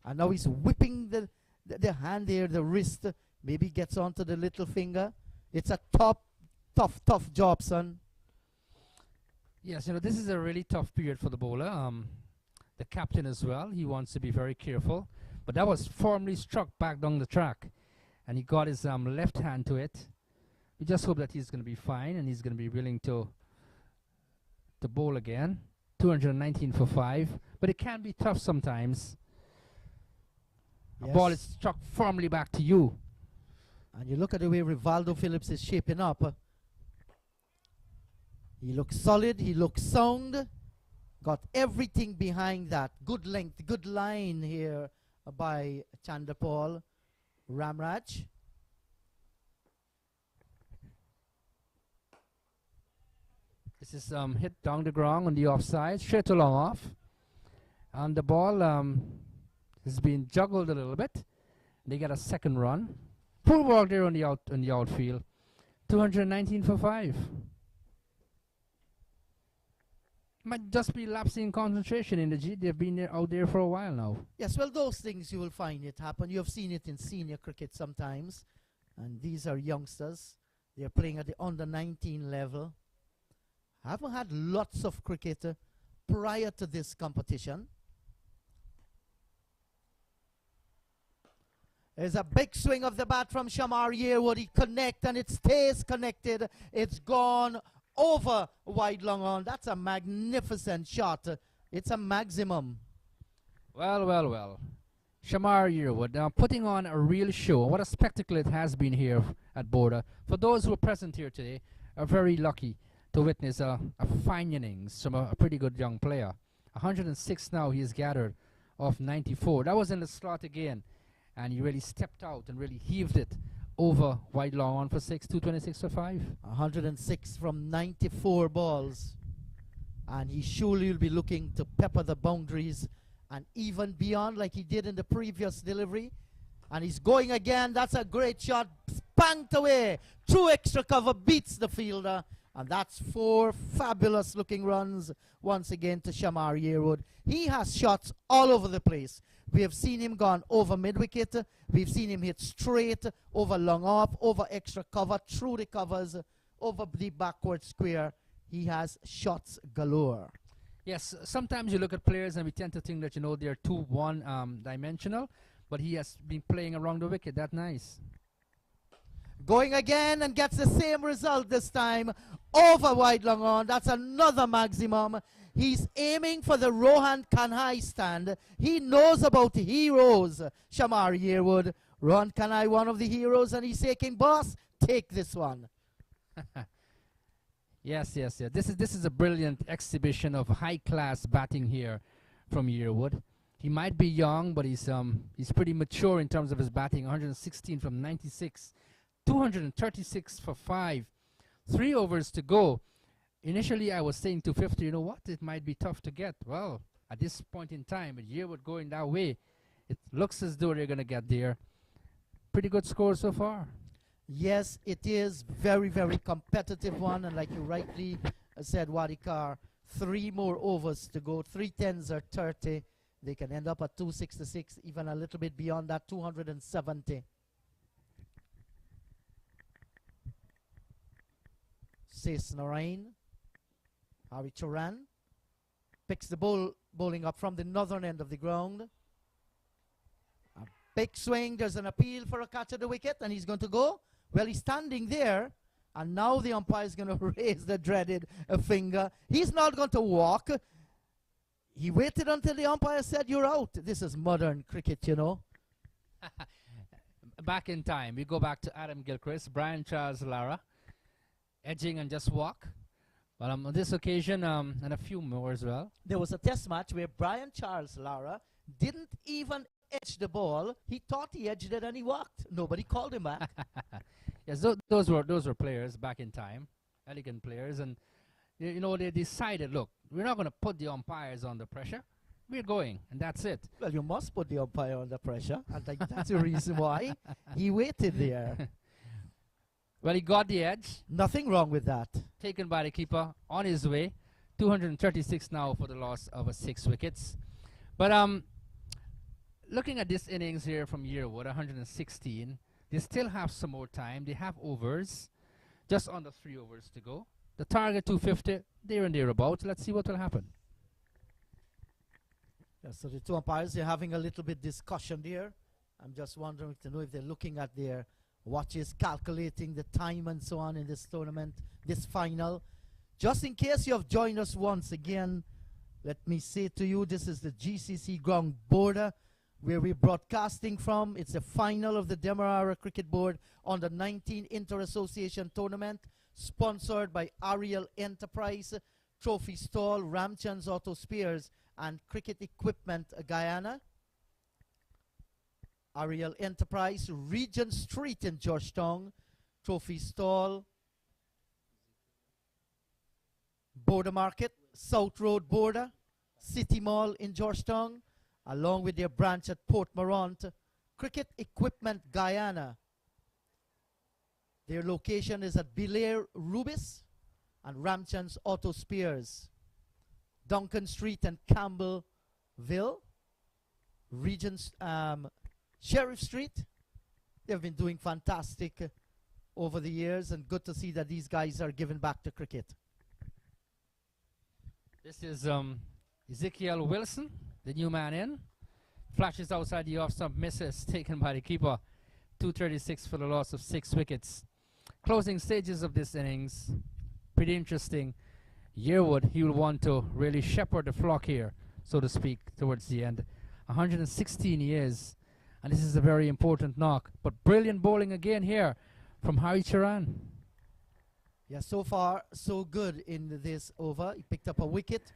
[SPEAKER 2] And now he's whipping the hand here, the wrist. Maybe gets onto the little finger. It's a tough job, son.
[SPEAKER 1] Yes, this is a really tough period for the bowler. The captain as well. He wants to be very careful. But that was firmly struck back down the track. And he got his left hand to it. We just hope that he's going to be fine and he's going to be willing to bowl again. 219 for 5. But it can be tough sometimes.
[SPEAKER 2] Yes.
[SPEAKER 1] A ball is struck firmly back to you.
[SPEAKER 2] And you look at the way Rivaldo Phillips is shaping up. He looks solid. He looks sound. Got everything behind that. Good length, good line here by Chandapal Ramraj.
[SPEAKER 1] This is hit down the ground on the offside, straight to long off. And the ball has been juggled a little bit. They get a second run. Poor work there on the outfield. 219 for 5. Might just be lapsing concentration in the G. They've been out there for a while now.
[SPEAKER 2] Yes, well, those things you will find it happen. You have seen it in senior cricket sometimes. And these are youngsters. They're playing at the under 19 level. Haven't had lots of cricket prior to this competition. There's a big swing of the bat from Shamar Yearwood. He connect and it stays connected. It's gone over wide long on. That's a magnificent shot. It's a maximum.
[SPEAKER 1] Well, well, well. Shamar Yearwood now putting on a real show. What a spectacle it has been here at Border. For those who are present here today, are very lucky to witness a fine innings from a pretty good young player. 106 now he has gathered off 94. That was in the slot again, and he really stepped out and really heaved it over wide long on for 6, 226 for 5.
[SPEAKER 2] 106 from 94 balls, and he surely will be looking to pepper the boundaries and even beyond like he did in the previous delivery. And he's going again. That's a great shot. Spanked away. Through extra cover. Beats the fielder. And that's 4 fabulous looking runs once again to Shamar Yearwood. He has shots all over the place. We have seen him gone over mid-wicket. We've seen him hit straight, over long off, over extra cover, through the covers, over the backward square. He has shots galore.
[SPEAKER 1] Yes, sometimes you look at players and we tend to think that, you know, they're too one-dimensional, but he has been playing around the wicket. That's nice.
[SPEAKER 2] Going again and gets the same result this time. Over wide long on. That's another maximum. He's aiming for the Rohan Kanhai stand. He knows about heroes, Shamar Yearwood. Rohan Kanhai, one of the heroes, and he's saying, boss, take this one.
[SPEAKER 1] Yes, yes, yes. This is a brilliant exhibition of high-class batting here from Yearwood. He might be young, but he's pretty mature in terms of his batting. 116 from 96, 236 for 5, 3 overs to go. Initially, I was saying 250. You know what? It might be tough to get. Well, at this point in time, with Yearwood going that way, it looks as though they're going to get there. Pretty good score so far.
[SPEAKER 2] Yes, it is very, very competitive one, and like you rightly said, Wadikar, 3 more overs to go. 3 tens are 30. They can end up at 266, even a little bit beyond that, 270. Says Narain. Harry Turan picks the bowling up from the northern end of the ground. A big swing. There's an appeal for a catch at the wicket, and he's going to go. Well, he's standing there, and now the umpire is going to raise the dreaded finger. He's not going to walk. He waited until the umpire said, you're out. This is modern cricket, you know.
[SPEAKER 1] Back in time, we go back to Adam Gilchrist, Brian Charles Lara, edging and just walk. But on this occasion, and a few more as well.
[SPEAKER 2] There was a test match where Brian Charles Lara didn't even edge the ball. He thought he edged it and he walked. Nobody called him back.
[SPEAKER 1] Yes, those were players back in time, elegant players, and you know, they decided, look, we're not going to put the umpires under pressure. We're going, and that's it.
[SPEAKER 2] Well, you must put the umpire under pressure, and that's the reason why he waited there.
[SPEAKER 1] Well, he got the edge.
[SPEAKER 2] Nothing wrong with that.
[SPEAKER 1] Taken by the keeper on his way. 236 now for the loss of 6 wickets. But looking at this innings here from Yearwood, 116, they still have some more time. They have overs, just under 3 overs to go. The target 250, there and thereabouts. Let's see what will happen.
[SPEAKER 2] Yeah, so the two umpires are having a little bit discussion there. I'm just wondering to know if they're looking at their watches, calculating the time and so on in this tournament, this final. Just in case you have joined us once again, let me say to you, this is the GCC ground Border, where we're broadcasting from. It's the final of the Demerara Cricket Board on the 19 Inter-Association Tournament, sponsored by Ariel Enterprise, Trophy Stall, Ramchand's Auto Spares, and Cricket Equipment Guyana. Ariel Enterprise, Regent Street in Georgetown, Trophy Stall, Border Market, South Road Border, City Mall in Georgetown, along with their branch at Port Morant, Cricket Equipment Guyana. Their location is at Belair Rubis and Ramchand's Auto Spares, Duncan Street and Campbellville, Regents, Sheriff Street. They've been doing fantastic over the years, and good to see that these guys are giving back to cricket.
[SPEAKER 1] This is Ezekiel Wilson, the new man in. Flashes outside the off stump, misses, taken by the keeper. 236 for the loss of 6 wickets. Closing stages of this innings, pretty interesting. Yearwood, he will want to really shepherd the flock here, so to speak, towards the end. 116 years, and this is a very important knock. But brilliant bowling again here from Hari Charan.
[SPEAKER 2] Yeah, so far, so good in this over. He picked up a wicket,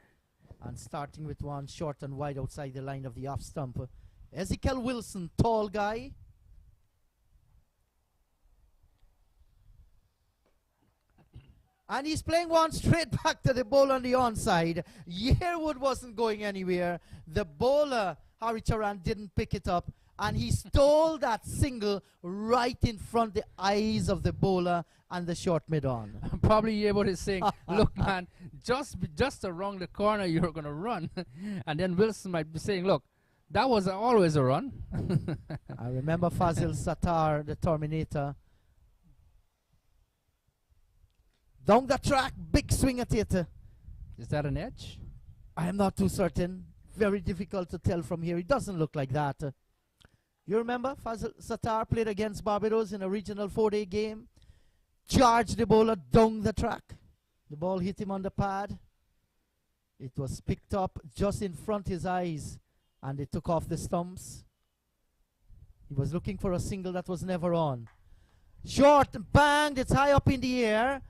[SPEAKER 2] and starting with one short and wide outside the line of the off stump. Ezekiel Wilson, tall guy. And he's playing one straight back to the bowler on the onside. Yearwood wasn't going anywhere. The bowler, Hari Charan, didn't pick it up. And he stole that single right in front of the eyes of the bowler and the short mid-on.
[SPEAKER 1] Probably Yearwood is saying, look, man, just around the corner you're going to run. And then Wilson might be saying, look, that was always a run.
[SPEAKER 2] I remember Fazil Sattar, the Terminator. Down the track, big swing at it.
[SPEAKER 1] Is that an edge?
[SPEAKER 2] I am not too certain. Very difficult to tell from here. It doesn't look like that. You remember Fazil Sattar played against Barbados in a regional 4-day game? Charged the bowler down the track. The ball hit him on the pad. It was picked up just in front of his eyes, and it took off the stumps. He was looking for a single that was never on. Short, banged, it's high up in the air.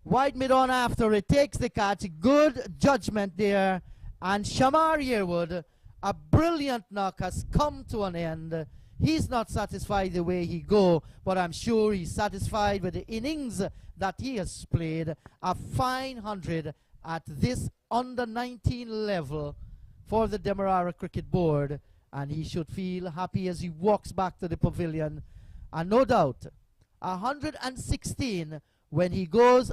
[SPEAKER 2] Wide mid-on after it, takes the catch. Good judgment there. And Shamar Yearwood, a brilliant knock, has come to an end. He's not satisfied the way he go, but I'm sure he's satisfied with the innings that he has played. A fine 100 at this under-19 level for the Demerara Cricket Board. And he should feel happy as he walks back to the pavilion. And no doubt, 116, when he goes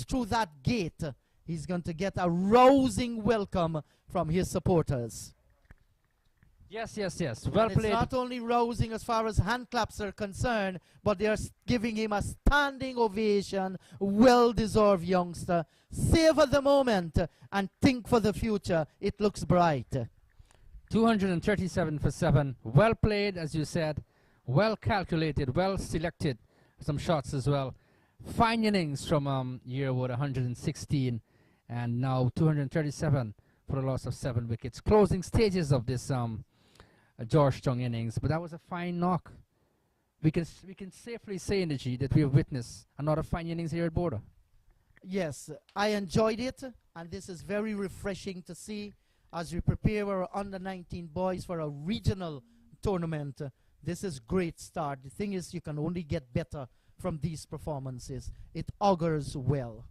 [SPEAKER 2] through that gate, he's going to get a rousing welcome from his supporters.
[SPEAKER 1] Yes, yes, yes. Well played.
[SPEAKER 2] It's not only rousing as far as hand claps are concerned, but they are giving him a standing ovation. Well-deserved youngster. Savor the moment and think for the future. It looks bright.
[SPEAKER 1] 237 for 7. Well played, as you said. Well calculated, well selected. Some shots as well. Fine innings from Yearwood, 116, and now 237 for the loss of 7 wickets. Closing stages of this Georgetown innings, but that was a fine knock. We can safely say, Energy, that we have witnessed another fine innings here at Border.
[SPEAKER 2] Yes, I enjoyed it, and this is very refreshing to see as we prepare our under-19 boys for a regional tournament. This is great start. The thing is, you can only get better from these performances. It augurs well.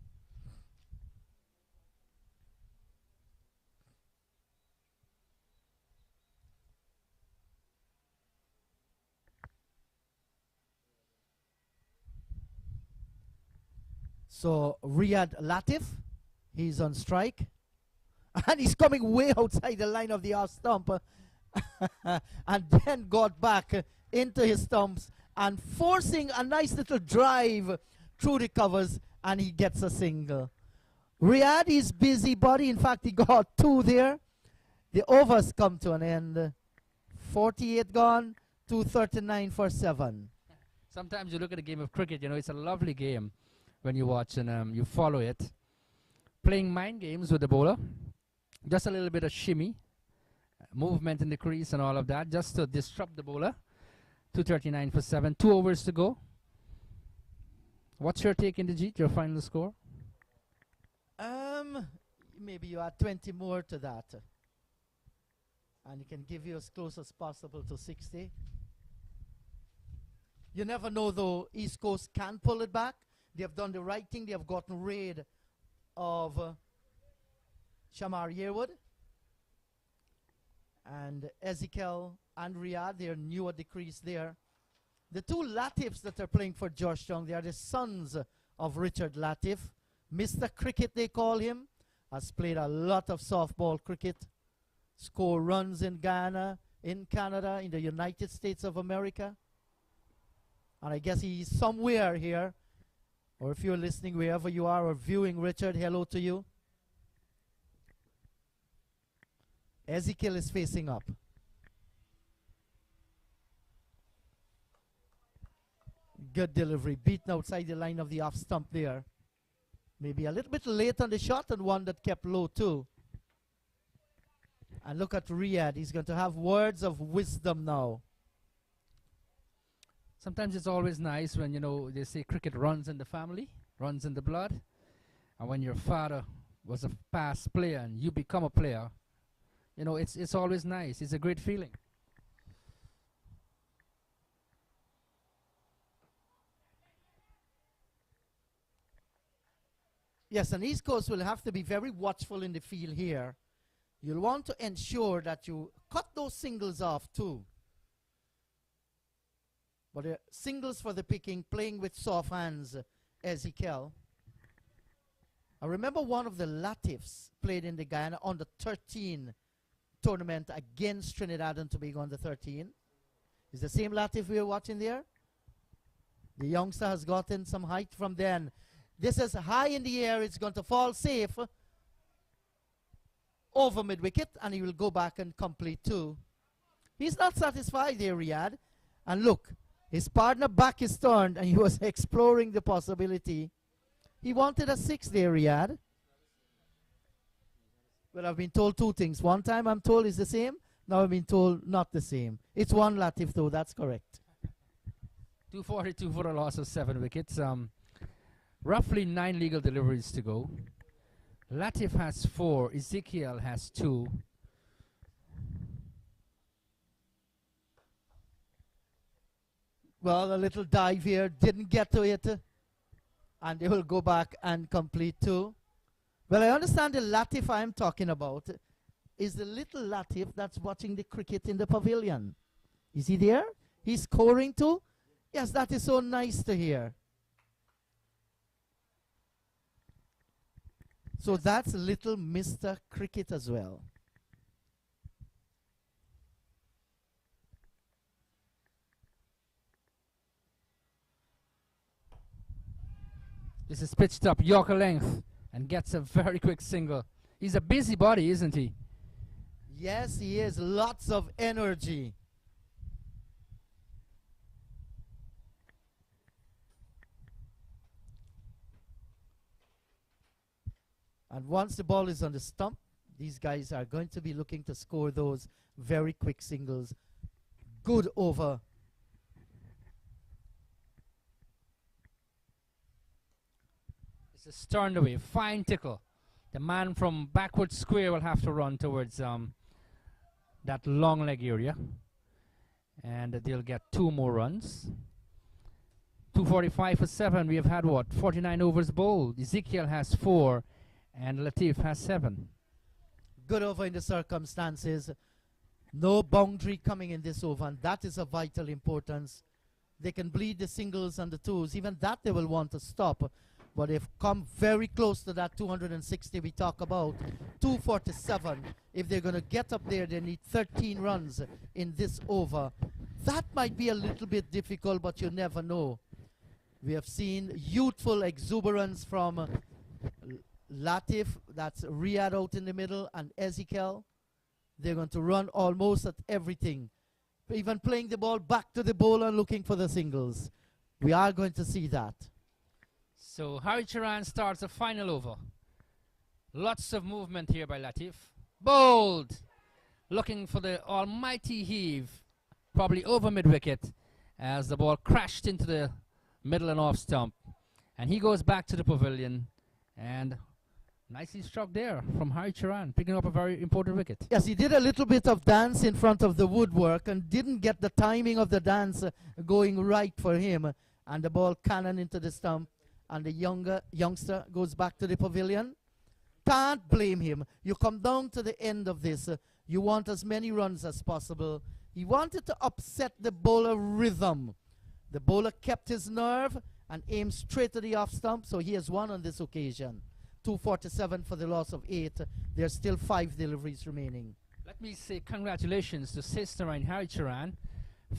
[SPEAKER 2] So Riyad Latif, he's on strike. And he's coming way outside the line of the off stump. And then got back into his stumps and forcing a nice little drive through the covers, and he gets a single. Riyadh is busy body. In fact, he got 2 there. The overs come to an end. 48 gone, 239 for 7.
[SPEAKER 1] Sometimes you look at a game of cricket, you know, it's a lovely game when you watch and you follow it. Playing mind games with the bowler. Just a little bit of shimmy, movement in the crease and all of that, just to disrupt the bowler. 239 for 7. 2 overs to go. What's your take, Inderjeet, your final score?
[SPEAKER 2] Maybe you add 20 more to that. And it can give you as close as possible to 60. You never know, though. East Coast can pull it back. They have done the right thing. They have gotten rid of Shamar Yearwood. And Ezekiel and Riyadh, they are new at the crease there. The 2 Latifs that are playing for Georgetown, they are the sons of Richard Latif. Mr. Cricket, they call him. Has played a lot of softball cricket. Score runs in Ghana, in Canada, in the United States of America. And I guess he's somewhere here. Or if you're listening wherever you are or viewing, Richard, hello to you. Ezekiel is facing up. Good delivery. Beaten outside the line of the off stump there. Maybe a little bit late on the shot and one that kept low too. And look at Riyadh. He's going to have words of wisdom now.
[SPEAKER 1] Sometimes it's always nice when, you know, they say cricket runs in the family, runs in the blood. And when your father was a past player and you become a player, you know, it's always nice. It's a great feeling.
[SPEAKER 2] Yes, and East Coast will have to be very watchful in the field here. You'll want to ensure that you cut those singles off too. But singles for the picking, playing with soft hands, Ezekiel. I remember one of the Latifs played in the Guyana under 13 tournament against Trinidad and Tobago under 13. Is the same Latif we were watching there? The youngster has gotten some height from then. This is high in the air. It's going to fall safe over mid-wicket, and he will go back and complete two. He's not satisfied there, Riyadh. And look, his partner back is turned, and he was exploring the possibility. He wanted a six there, Riyadh. Well, I've been told two things. One time I'm told it's the same. Now I've been told not the same. It's one Latif, though. That's correct.
[SPEAKER 1] 242 for a loss of 7 wickets. Roughly 9 legal deliveries to go. Latif has 4. Ezekiel has 2.
[SPEAKER 2] Well, a little dive here. Didn't get to it. And they will go back and complete 2. Well, I understand the Latif I'm talking about is the little Latif that's watching the cricket in the pavilion. Is he there? He's scoring too? Yes, that is so nice to hear. So that's little Mr. Cricket as well.
[SPEAKER 1] This is pitched up Yorker length and gets a very quick single. He's a busybody, isn't he?
[SPEAKER 2] Yes, he is. Lots of energy. And once the ball is on the stump, these guys are going to be looking to score those very quick singles. Good over.
[SPEAKER 1] This is turned away. Fine tickle. The man from backward square will have to run towards that long leg area. And they'll get 2 more runs. 245 for 7. We have had, what, 49 overs bowled. Ezekiel has 4. And Latif has 7.
[SPEAKER 2] Good over in the circumstances. No boundary coming in this over, and that is of vital importance. They can bleed the singles and the twos. Even that they will want to stop. But they've come very close to that 260 we talk about. 247. If they're going to get up there, they need 13 runs in this over. That might be a little bit difficult, but you never know. We have seen youthful exuberance from Latif, that's Riyadh out in the middle, and Ezekiel. They're going to run almost at everything. Even playing the ball back to the bowler and looking for the singles. We are going to see that.
[SPEAKER 1] So Harry Charan starts the final over. Lots of movement here by Latif. Bowled. Looking for the almighty heave. Probably over mid-wicket as the ball crashed into the middle and off stump. And he goes back to the pavilion. And nicely struck there from Harry Charan, picking up a very important wicket.
[SPEAKER 2] Yes, he did a little bit of dance in front of the woodwork and didn't get the timing of the dance going right for him. And the ball cannon into the stump. And the youngster goes back to the pavilion. Can't blame him. You come down to the end of this. You want as many runs as possible. He wanted to upset the bowler rhythm. The bowler kept his nerve and aimed straight to the off stump, so he has won on this occasion. 247 for the loss of 8. There's still 5 deliveries remaining.
[SPEAKER 1] Let me say congratulations to Sister and Harry Charan.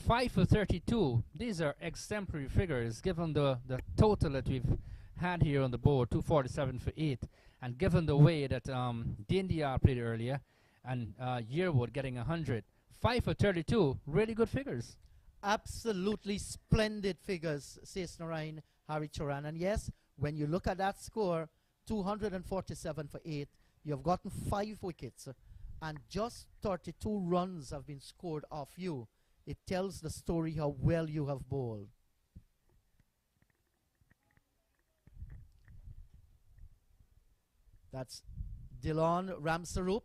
[SPEAKER 1] 5 for 32. These are exemplary figures given the total that we've had here on the board, 247 for 8. And given the way that Dindia played earlier and Yearwood getting 100. 5 for 32, really good figures.
[SPEAKER 2] Absolutely splendid figures, says Narayan Haricharan. And yes, when you look at that score, 247 for 8, you have gotten 5 wickets, and just 32 runs have been scored off you. It tells the story how well you have bowled. That's Dillon Ramsarup.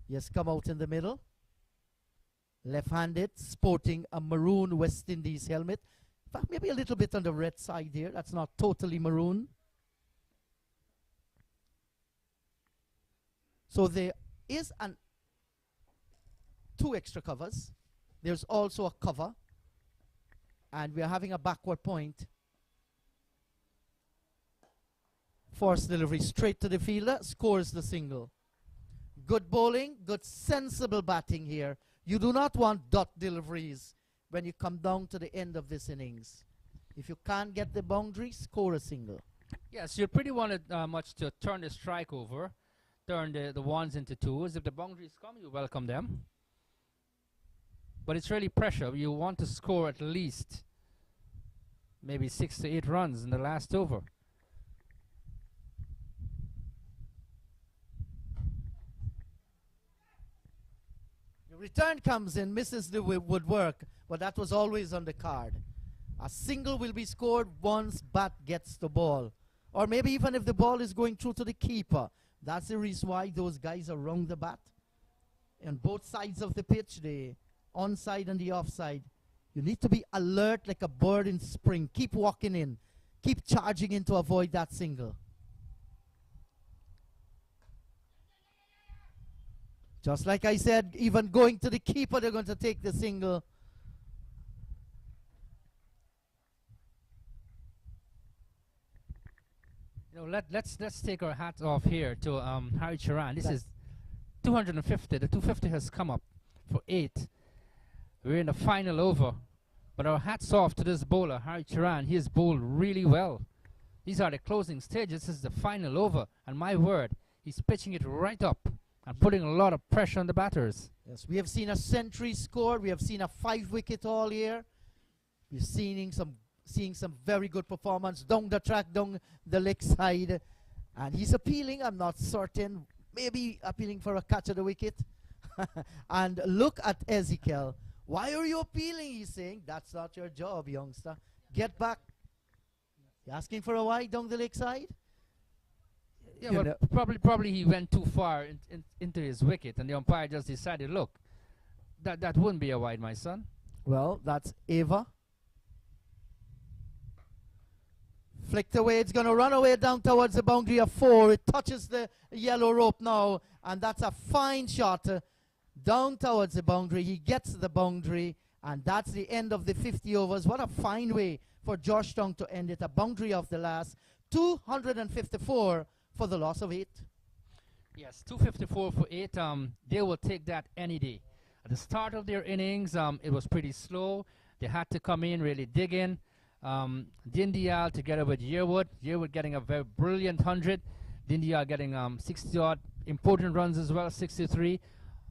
[SPEAKER 2] He has come out in the middle. Left-handed, sporting a maroon West Indies helmet. In fact, maybe a little bit on the red side here. That's not totally maroon. So there is 2 extra covers. There's also a cover. And we are having a backward point. Force delivery straight to the fielder. Scores the single. Good bowling. Good sensible batting here. You do not want dot deliveries when you come down to the end of this innings. If you can't get the boundary, score a single.
[SPEAKER 1] Yes, you pretty wanted much to turn the strike over, turn the ones into twos. If the boundaries come, you welcome them. But it's really pressure. You want to score at least maybe 6 to 8 runs in the last over.
[SPEAKER 2] Return comes in, misses the woodwork, but that was always on the card. A single will be scored once bat gets the ball. Or maybe even if the ball is going through to the keeper. That's the reason why those guys are round the bat. On both sides of the pitch, the onside and the offside. You need to be alert like a bird in spring. Keep walking in. Keep charging in to avoid that single. Just like I said, even going to the keeper, they're going to take the single.
[SPEAKER 1] You know, let's take our hats off here to Haricharan. This is 250. The 250 has come up for 8. We're in the final over, but our hats off to this bowler, Haricharan. He has bowled really well. These are the closing stages. This is the final over, and my word, he's pitching it right up and putting a lot of pressure on the batters.
[SPEAKER 2] Yes, we have seen a century scored. We have seen a 5-wicket all here. We're seeing some very good performance down the track, down the leg side. And he's appealing, I'm not certain, maybe appealing for a catch of the wicket. And look at Ezekiel. Why are you appealing? He's saying, that's not your job, youngster. Get back. You asking for a wide down the leg side?
[SPEAKER 1] Yeah, well, probably he went too far into his wicket, and the umpire just decided, look, that wouldn't be a wide, my son.
[SPEAKER 2] Well, that's Ava. Flicked away. It's going to run away down towards the boundary of 4. It touches the yellow rope now, and that's a fine shot down towards the boundary. He gets the boundary, and that's the end of the 50 overs. What a fine way for Georgetown to end it. A boundary of the last. 254 for the loss of 8.
[SPEAKER 1] Yes, 254 for 8. They will take that any day. At the start of their innings, it was pretty slow. They had to come in, really dig in. Dindial together with Yearwood. Yearwood getting a very brilliant 100. Dindial getting 60-odd important runs as well, 63.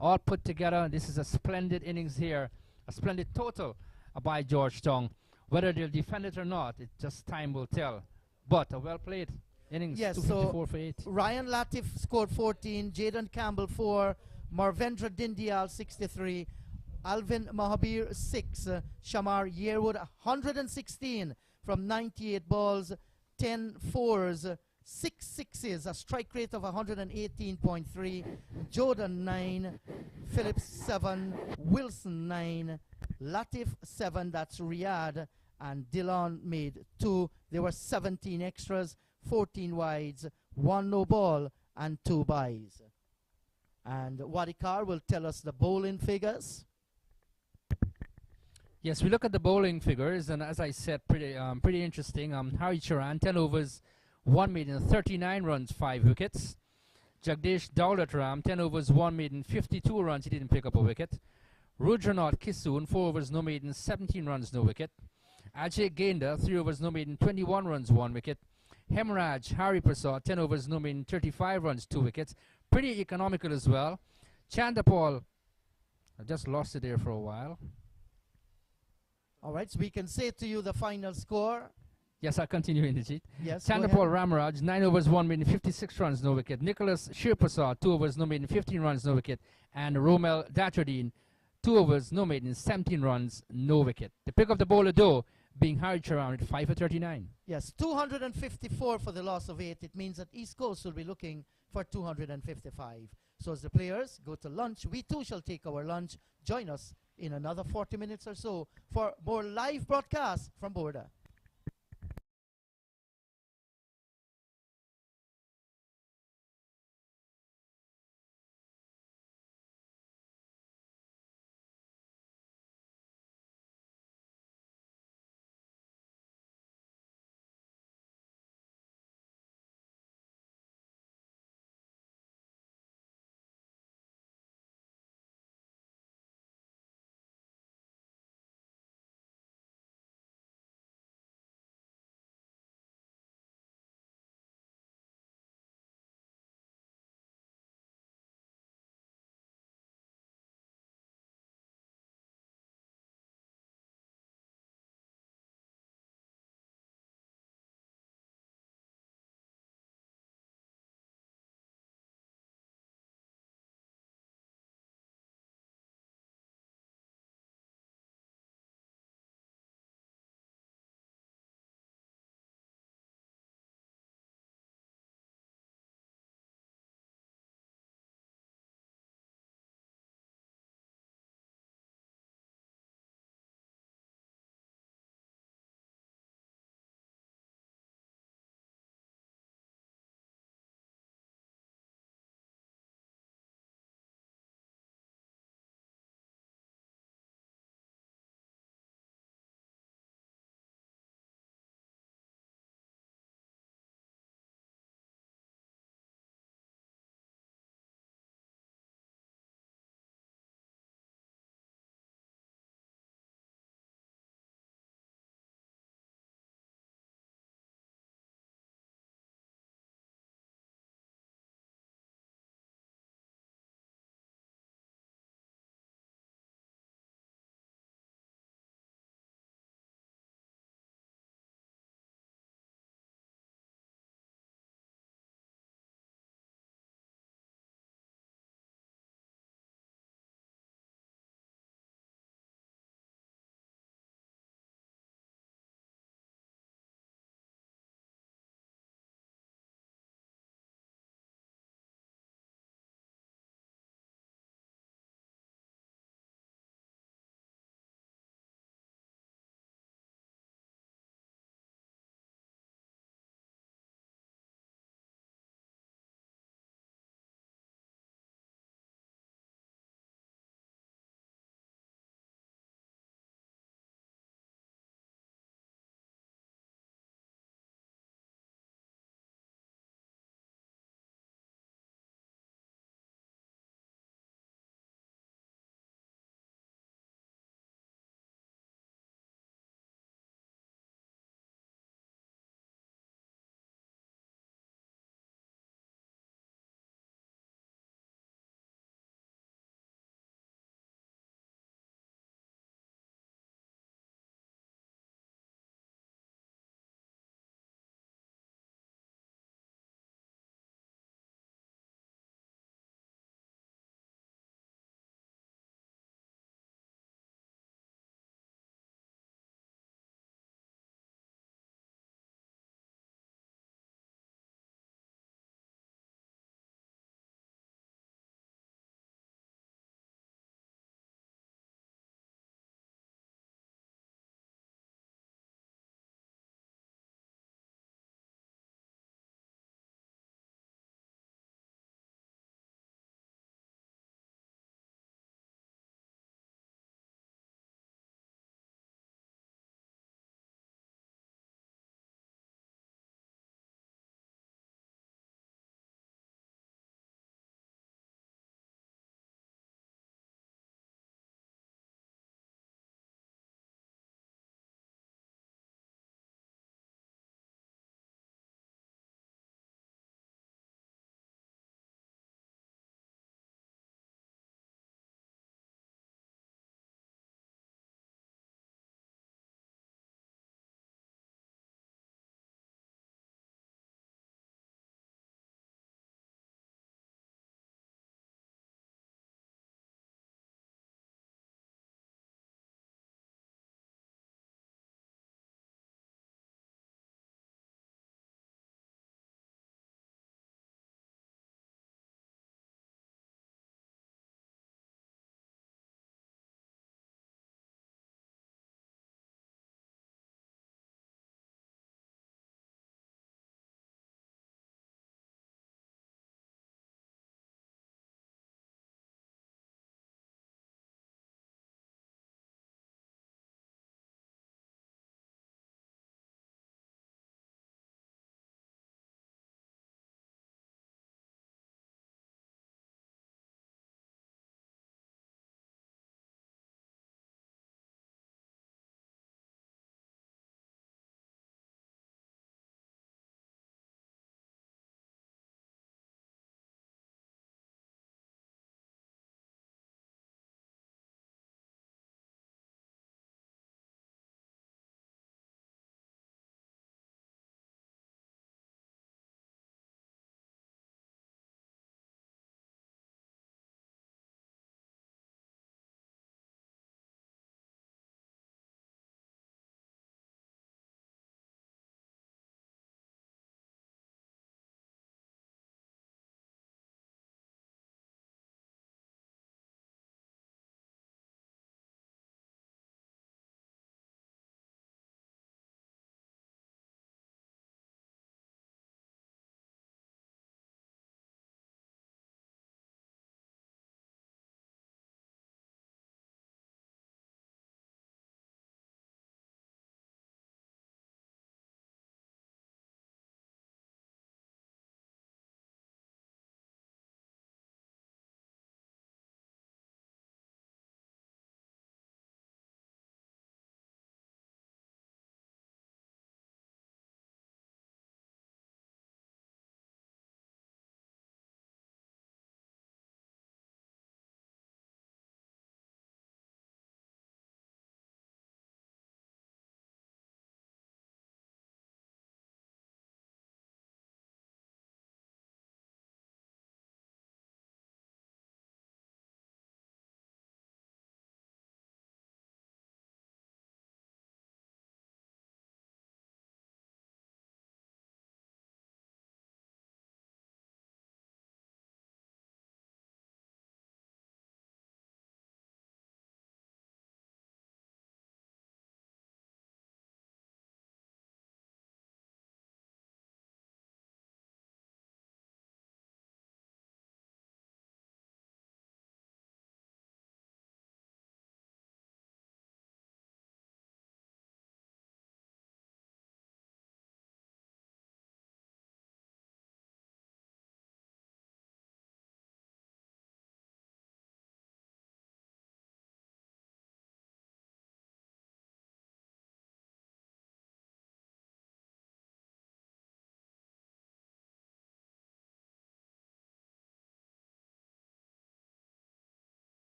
[SPEAKER 1] All put together. This is a splendid innings here. A splendid total by Georgetown. Whether they'll defend it or not, it just time will tell. But a well played innings,
[SPEAKER 2] yes,
[SPEAKER 1] 254 for 8.
[SPEAKER 2] Ryan Latif scored 14, Jaden Campbell 4, Marvendra Dindial 63, Alvin Mahabir 6, Shamar Yearwood 116 from 98 balls, 10 fours, 6 sixes, a strike rate of 118.3, Jordan 9, Phillips 7, Wilson 9, Latif 7, that's Riyadh, and Dillon made 2. There were 17 extras, 14 wides, 1 no ball, and 2 byes. And Wadikar will tell us the bowling figures.
[SPEAKER 1] Yes, we look at the bowling figures, and as I said, pretty interesting. Haricharan, 10 overs, 1 maiden, 39 runs, 5 wickets. Jagdish Dowlatram, 10 overs, 1 maiden, 52 runs, he didn't pick up a wicket. Rudranath Kisoon, 4 overs, no maiden, 17 runs, no wicket. Ajay Gainda, 3 overs, no maiden, 21 runs, 1 wicket. Hemraj Hari Prasad, 10 overs, no maiden, 35 runs, 2 wickets. Pretty economical as well. Chandapal, I just lost it there for a while.
[SPEAKER 2] All right, so we can say to you the final score.
[SPEAKER 1] Yes, I'll continue in the sheet.
[SPEAKER 2] Yes, go
[SPEAKER 1] Chandapal
[SPEAKER 2] ahead.
[SPEAKER 1] Ramaraj, 9 overs, 1 minute, 56 runs, no wicket. Nicholas Shirprasad, 2 overs, no maiden, 15 runs, no wicket. And Romel Datradine, 2 overs, no maiden, 17 runs, no wicket. The pick of the bowler, though, being Harry Charan at 5 for 39.
[SPEAKER 2] Yes, 254 for the loss of 8. It means that East Coast will be looking for 255. So as the players go to lunch, we too shall take our lunch. Join us in another 40 minutes or so for more live broadcasts from Border.